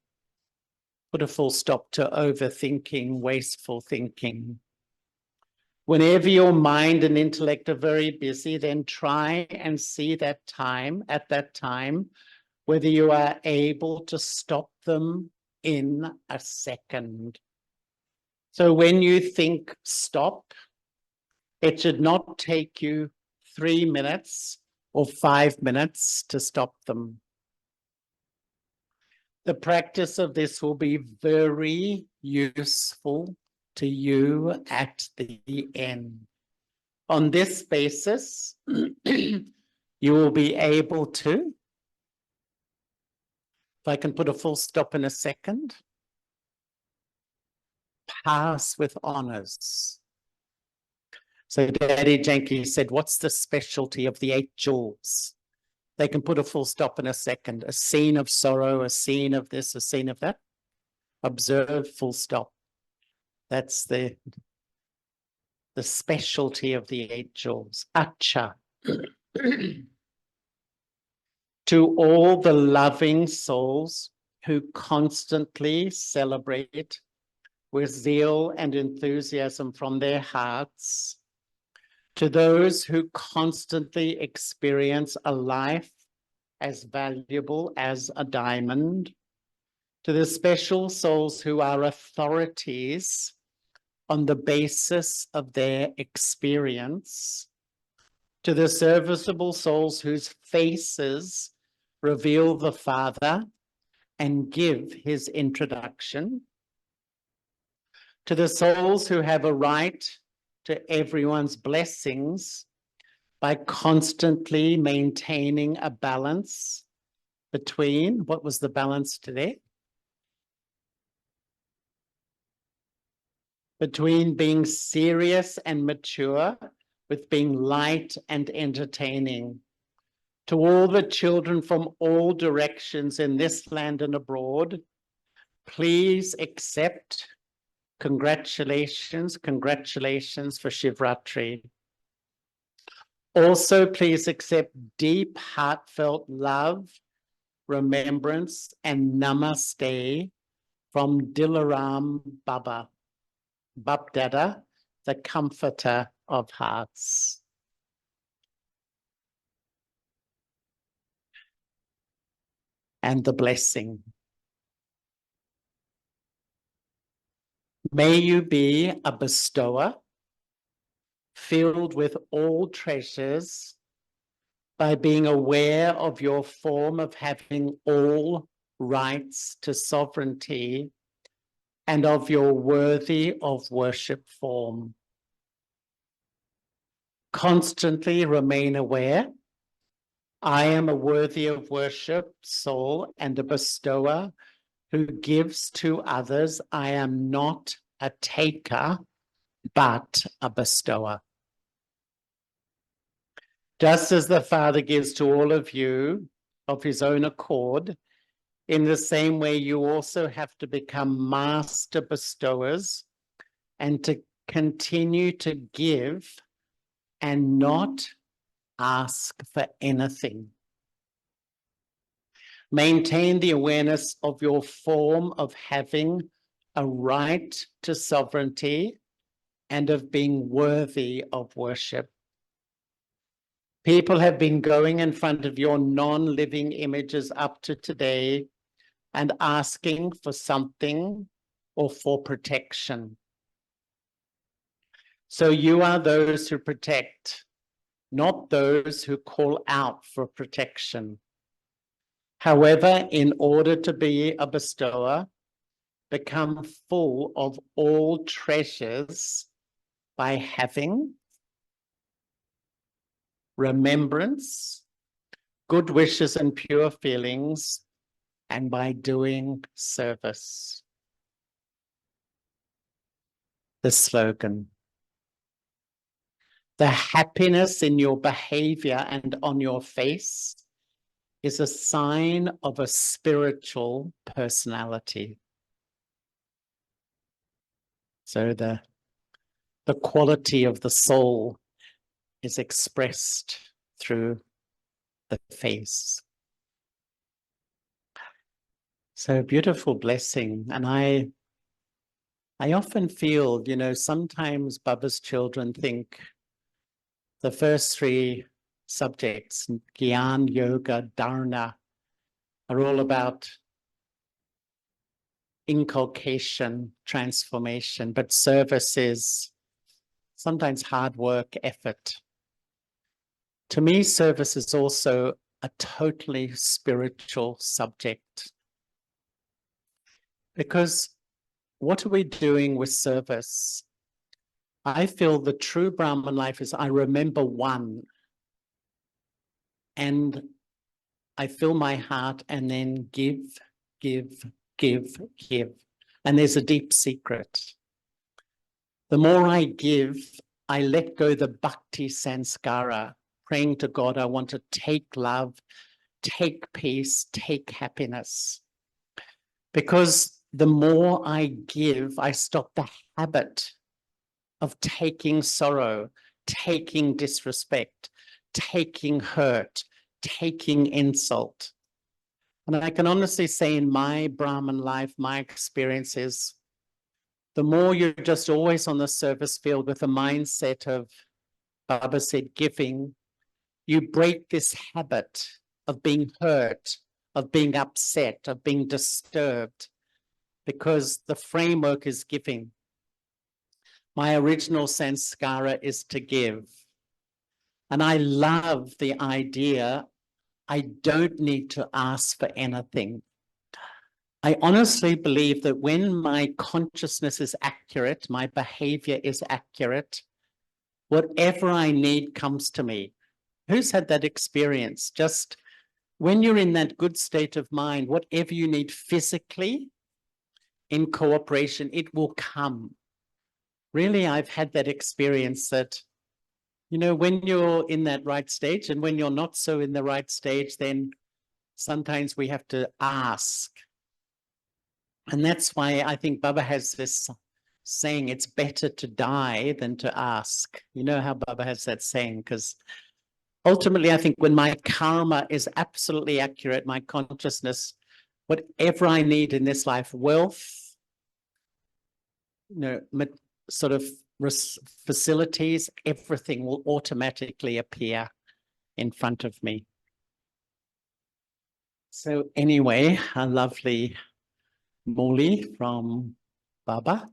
Put a full stop to overthinking, wasteful thinking. Whenever your mind and intellect are very busy, then try and see that time, at that time, whether you are able to stop them in a second. So when you think stop, it should not take you 3 minutes or 5 minutes to stop them. The practice of this will be very useful to you at the end. On this basis, you will be able to, if I can put a full stop in a second, pass with honors. So Daddy Janki said, what's the specialty of the 8 jewels? They can put a full stop in a second. A scene of sorrow, a scene of this, a scene of that. Observe, full stop. That's the specialty of the 8 jewels. Acha. To all the loving souls who constantly celebrate with zeal and enthusiasm from their hearts, to those who constantly experience a life as valuable as a diamond, to the special souls who are authorities on the basis of their experience, to the serviceable souls whose faces reveal the Father and give his introduction, to the souls who have a right to everyone's blessings by constantly maintaining a balance between, what was the balance today? Between being serious and mature with being light and entertaining. To all the children from all directions in this land and abroad, please accept congratulations for Shivratri. Also, please accept deep, heartfelt love, remembrance, and namaste from Dilaram Baba, Babdada, the comforter of hearts. And the blessing. May you be a bestower, filled with all treasures, by being aware of your form of having all rights to sovereignty and of your worthy of worship form. Constantly remain aware. I am a worthy of worship soul and a bestower who gives to others. I am not a taker, but a bestower. Just as the Father gives to all of you of his own accord, in the same way you also have to become master bestowers and to continue to give and not ask for anything. Maintain the awareness of your form of having a right to sovereignty and of being worthy of worship. People have been going in front of your non-living images up to today and asking for something or for protection. So you are those who protect. not those who call out for protection. However, in order to be a bestower, become full of all treasures by having remembrance, good wishes and pure feelings, and by doing service. The slogan. The happiness in your behavior and on your face is a sign of a spiritual personality. So the quality of the soul is expressed through the face. So beautiful blessing. And I often feel, you know, sometimes Baba's children think the first three subjects, Gyan, Yoga, Dharana, are all about inculcation, transformation, but service is sometimes hard work, effort. To me, service is also a totally spiritual subject. Because what are we doing with service? I feel the true Brahman life is I remember one and I fill my heart and then give, give, give, give. And there's a deep secret. The more I give, I let go the bhakti sanskara, praying to God, I want to take love, take peace, take happiness. Because the more I give, I stop the habit of taking sorrow, taking disrespect, taking hurt, taking insult. And I can honestly say in my Brahman life, my experience is the more you're just always on the service field with a mindset of, Baba said, giving, you break this habit of being hurt, of being upset, of being disturbed, because the framework is giving. My original sanskara is to give. And I love the idea I don't need to ask for anything. I honestly believe that when my consciousness is accurate, my behavior is accurate, whatever I need comes to me. Who's had that experience? Just when you're in that good state of mind, whatever you need physically in cooperation, it will come. Really, I've had that experience that, you know, when you're in that right stage and when you're not so in the right stage, then sometimes we have to ask. And that's why I think Baba has this saying, it's better to die than to ask. You know how Baba has that saying? Because ultimately, I think when my karma is absolutely accurate, my consciousness, whatever I need in this life, wealth, you know, sort of facilities, everything will automatically appear in front of me. So anyway, a lovely Muli from Baba.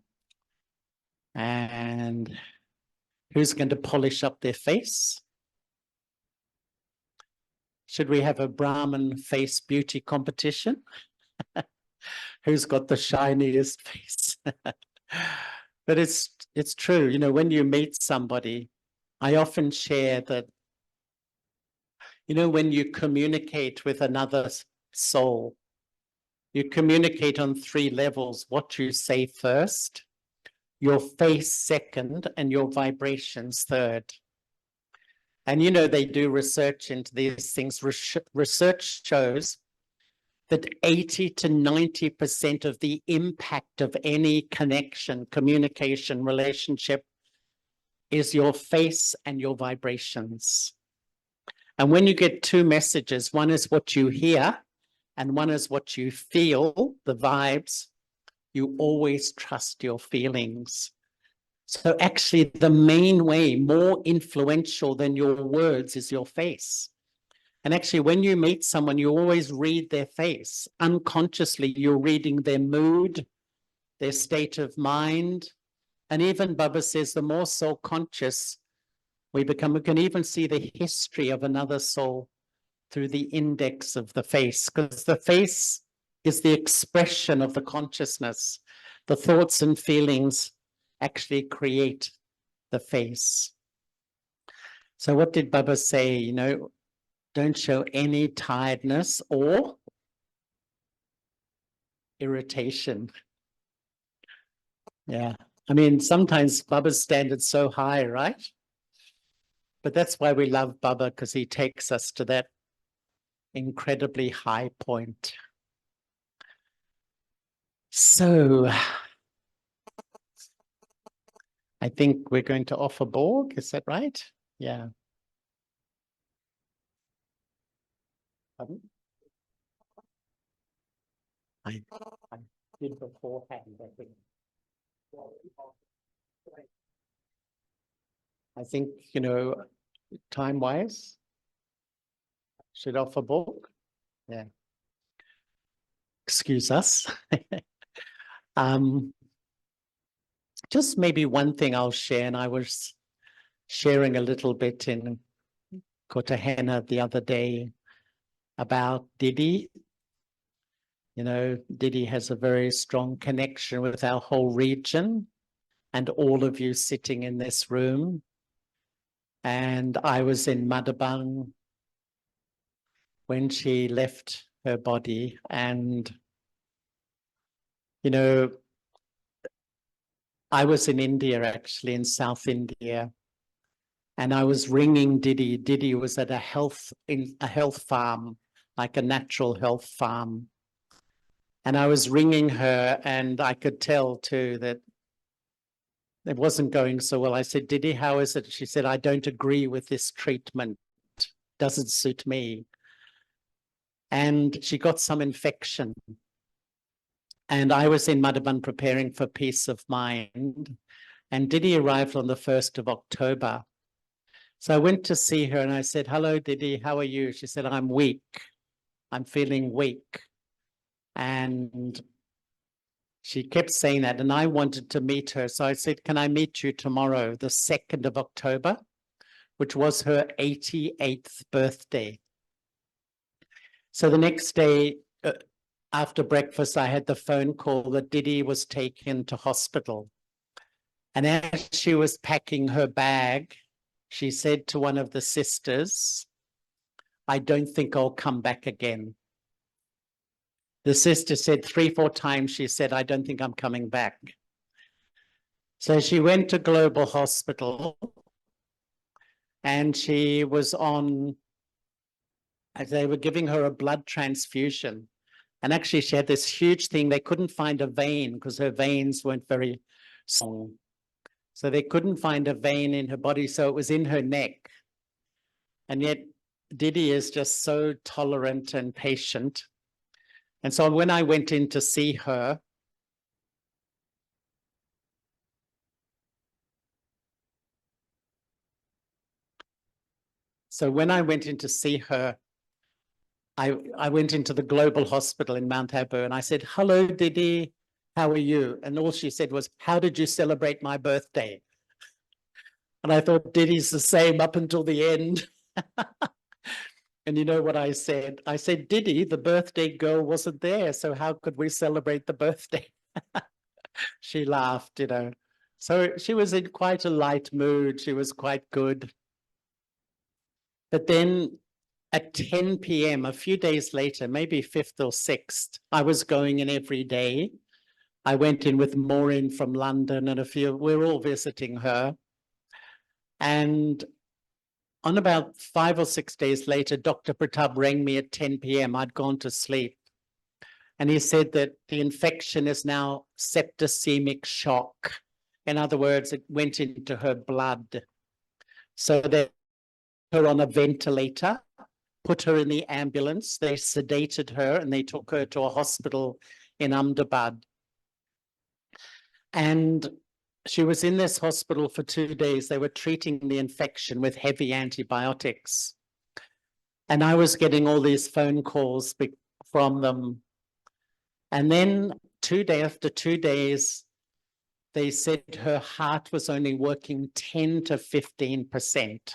And who's going to polish up their face? Should we have a Brahmin face beauty competition? Who's got the shiniest face? But it's true, you know, when you meet somebody, I often share that, you know, when you communicate with another soul, you communicate on 3 levels: what you say first, your face second, and your vibrations third. And, you know, they do research into these things. Research shows that 80 to 90% of the impact of any connection, communication, relationship is your face and your vibrations. And when you get 2 messages, one is what you hear and one is what you feel, the vibes, you always trust your feelings. So actually the main way, more influential than your words, is your face. And actually, when you meet someone, you always read their face. Unconsciously, you're reading their mood, their state of mind. And even Baba says the more soul conscious, we can even see the history of another soul through the index of the face, because the face is the expression of the consciousness. The thoughts and feelings actually create the face. So what did Baba say? You know, don't show any tiredness or irritation. Yeah. I mean, sometimes Baba's standard's so high, right? But that's why we love Baba, because he takes us to that incredibly high point. So I think we're going to offer Borg, is that right? Yeah. Pardon? I did beforehand, I think. I think, you know, time-wise, should offer Borg. Yeah. Excuse us. Just maybe one thing I'll share, and I was sharing a little bit in Kotahena the other day about Didi. You know, Didi has a very strong connection with our whole region and all of you sitting in this room. And I was in Madabang when she left her body, and, you know, I was in India, actually, in South India, and I was ringing Didi. Didi was at a health farm, like a natural health farm. And I was ringing her, and I could tell too that it wasn't going so well. I said, Didi, how is it? She said, I don't agree with this treatment. Doesn't suit me. And she got some infection. And I was in Madhaban preparing for peace of mind. And Didi arrived on the 1st of October. So I went to see her and I said, hello, Didi, how are you? She said, I'm weak. I'm feeling weak. And she kept saying that, and I wanted to meet her. So I said, can I meet you tomorrow, the 2nd of October, which was her 88th birthday. So the next day, after breakfast, I had the phone call that Didi was taken to hospital. And as she was packing her bag, she said to one of the sisters, I don't think I'll come back again. The sister said 3-4 times, she said, I don't think I'm coming back. So she went to Global Hospital and she was on, they were giving her a blood transfusion. And actually she had this huge thing. They couldn't find a vein because her veins weren't very strong. So they couldn't find a vein in her body. So it was in her neck. And yet Didi is just so tolerant and patient. And so when I went in to see her, I went into the Global Hospital in Mount Abu and I said, hello, Didi, how are you? And all she said was, how did you celebrate my birthday? And I thought, Didi's the same up until the end. And you know what I said? I said, Didi, the birthday girl wasn't there, so how could we celebrate the birthday? She laughed, you know. So she was in quite a light mood. She was quite good. But then at 10 p.m., a few days later, maybe 5th or 6th, I was going in every day. I went in with Maureen from London and we were all visiting her. And on about 5 or 6 days later, Dr. Pratap rang me at 10 p.m. I'd gone to sleep. And he said that the infection is now septicemic shock. In other words, it went into her blood. So they put her on a ventilator, put her in the ambulance, they sedated her and they took her to a hospital in Ahmedabad. And she was in this hospital for 2 days. They were treating the infection with heavy antibiotics. And I was getting all these phone calls from them. And then after 2 days, they said her heart was only working 10 to 15%.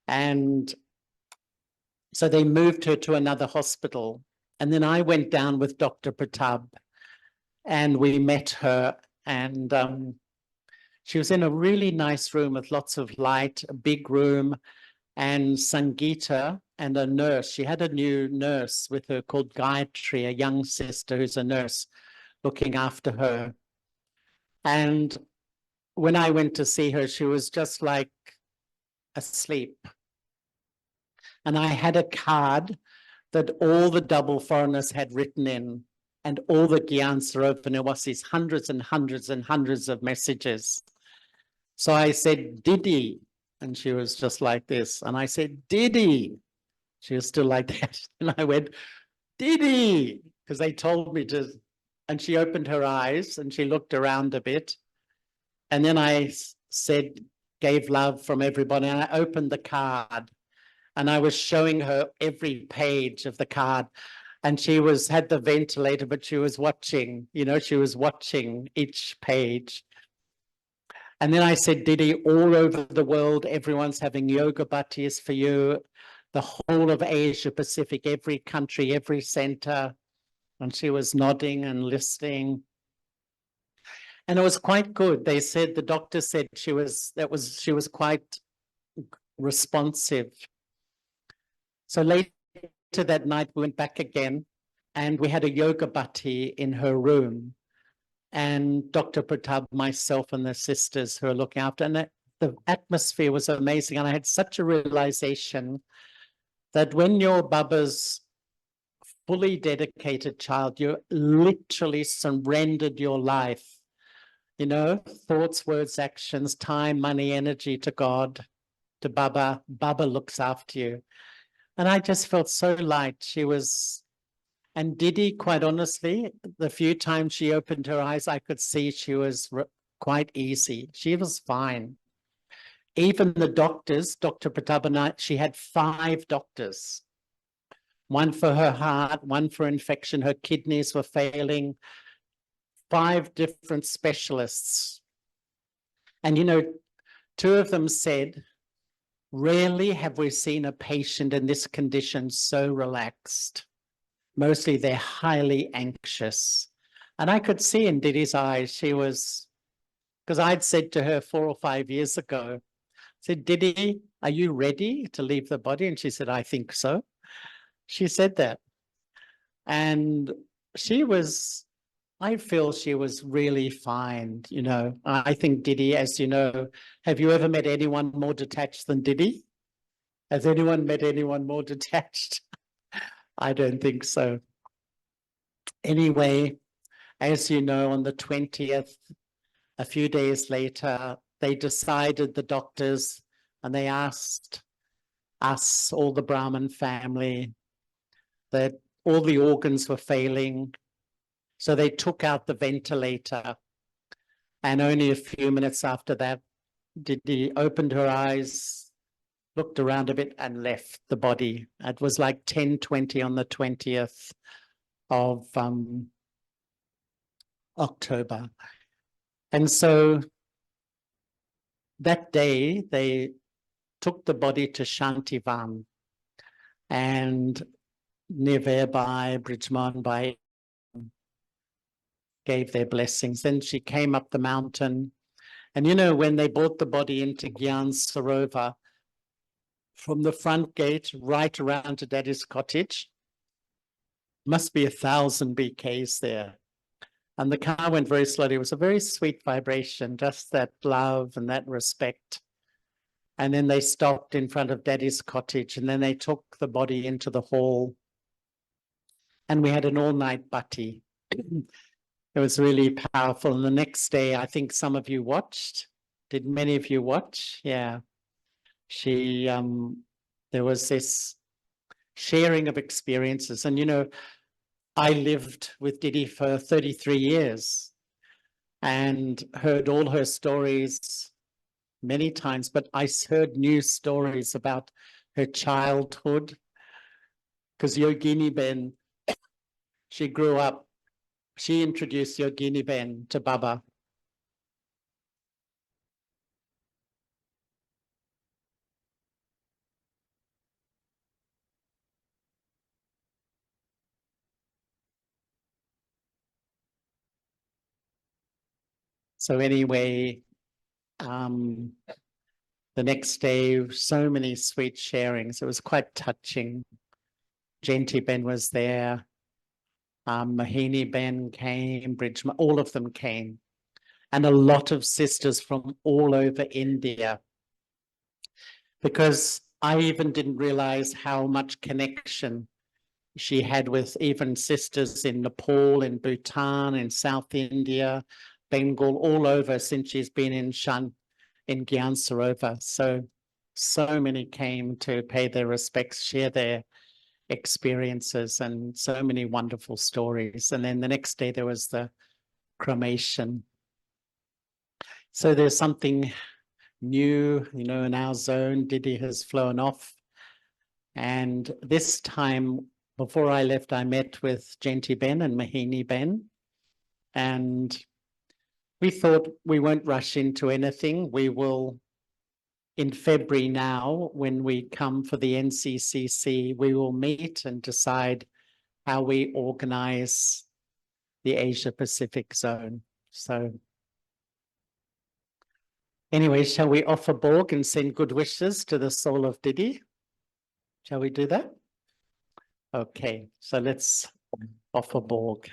And so they moved her to another hospital. And then I went down with Dr. Pratap and we met her, and she was in a really nice room with lots of light, a big room, and Sangeeta and a nurse. She had a new nurse with her called Gayatri, a young sister who's a nurse looking after her. And when I went to see her, she was just like asleep. And I had a card that all the double foreigners had written in, and all the Gyan Sarovanewasis, hundreds and hundreds and hundreds of messages. So I said, Didi, and she was just like this. And I said, Didi. She was still like that. And I went, Didi, because they told me to. And she opened her eyes and she looked around a bit. And then I said, gave love from everybody. And I opened the card and I was showing her every page of the card. And she had the ventilator, but she was watching, she was watching each page. And then I said, Didi, all over the world, everyone's having yoga bhattis for you. The whole of Asia Pacific, every country, every center. And she was nodding and listening. And it was quite good. They said, the doctor said she was quite responsive. So later that night, we went back again and we had a yoga bhatti in her room. And Dr. Pratap, myself, and the sisters who are looking after, and the atmosphere was amazing. And I had such a realization that when you're Baba's fully dedicated child, you literally surrendered your life, thoughts, words, actions, time, money, energy to God, to Baba. Baba looks after you. And I just felt so light. And Didi, quite honestly, the few times she opened her eyes, I could see she was quite easy. She was fine. Even the doctors, Dr. Pratap, she had 5 doctors. One for her heart, one for infection, her kidneys were failing, 5 different specialists. And 2 of them said, rarely have we seen a patient in this condition so relaxed. Mostly they're highly anxious. And I could see in Didi's eyes, she was, because I'd said to her 4 or 5 years ago, I said, Didi, are you ready to leave the body? And she said, I think so. She said that. And I feel she was really fine, I think Didi, as you know, have you ever met anyone more detached than Didi? Has anyone met anyone more detached? I don't think so. Anyway, as you know, on the 20th, a few days later, they decided, the doctors, and they asked us, all the Brahmin family, that all the organs were failing. So they took out the ventilator. And only a few minutes after that, Didi opened her eyes, looked around a bit and left the body. It was like 10:20 on the 20th of October. And so that day, they took the body to Shantivan, and Nirvairbhai, Bridgemohanbhai gave their blessings. Then she came up the mountain. And when they brought the body into Gyan Sarovar, from the front gate right around to Daddy's cottage, must be 1,000 BKs there. And the car went very slowly. It was a very sweet vibration, just that love and that respect. And then they stopped in front of Daddy's cottage, and then they took the body into the hall. And we had an all-night bhatti. It was really powerful. And the next day, I think some of you watched. Did many of you watch? Yeah. There was this sharing of experiences. And I lived with Didi for 33 years and heard all her stories many times, but I heard new stories about her childhood, because Yogini Ben, she grew up, she introduced Yogini Ben to Baba. So anyway, the next day, so many sweet sharings. It was quite touching. Genty Ben was there. Mahini Ben came, all of them came. And a lot of sisters from all over India. Because I even didn't realize how much connection she had with even sisters in Nepal, in Bhutan, in South India, Bengal, all over since she's been in Gyan Sarovar. So many came to pay their respects, share their experiences, and so many wonderful stories. And then the next day there was the cremation. So there's something new, you know, in our zone. Didi has flown off. And this time, before I left, I met with Genty Ben and Mahini Ben. And we thought we won't rush into anything. We will, in February now, when we come for the NCCC, we will meet and decide how we organize the Asia Pacific zone. So anyway, shall we offer Borg and send good wishes to the soul of Didi? Shall we do that? Okay, so let's offer Borg.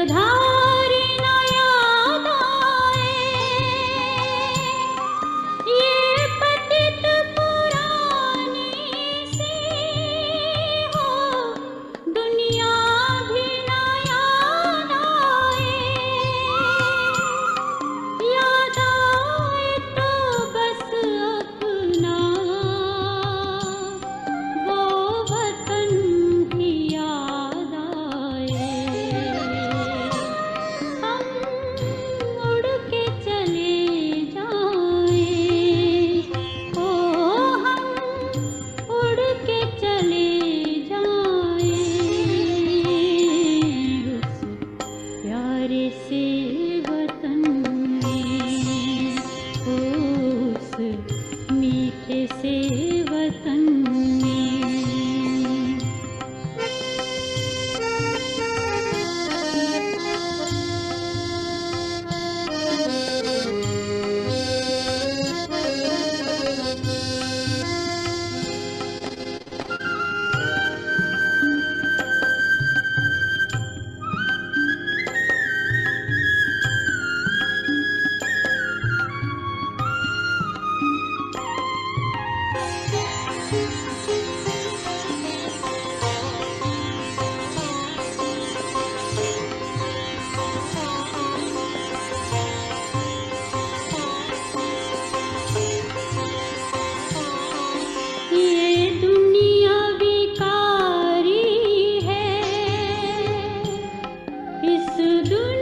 धारी न याद आए, ये पतित पुरानी सी हो दुनिया भी न याद आए, याद आए तो बस अपना वो वतन ही याद आए। हम उड़ के चले जाएं, ओ हम उड़ के चले जाएं उस प्यारे से वतन में, उस मीठे से वतन में। ये दुनिया विकारी है, इस दुनिया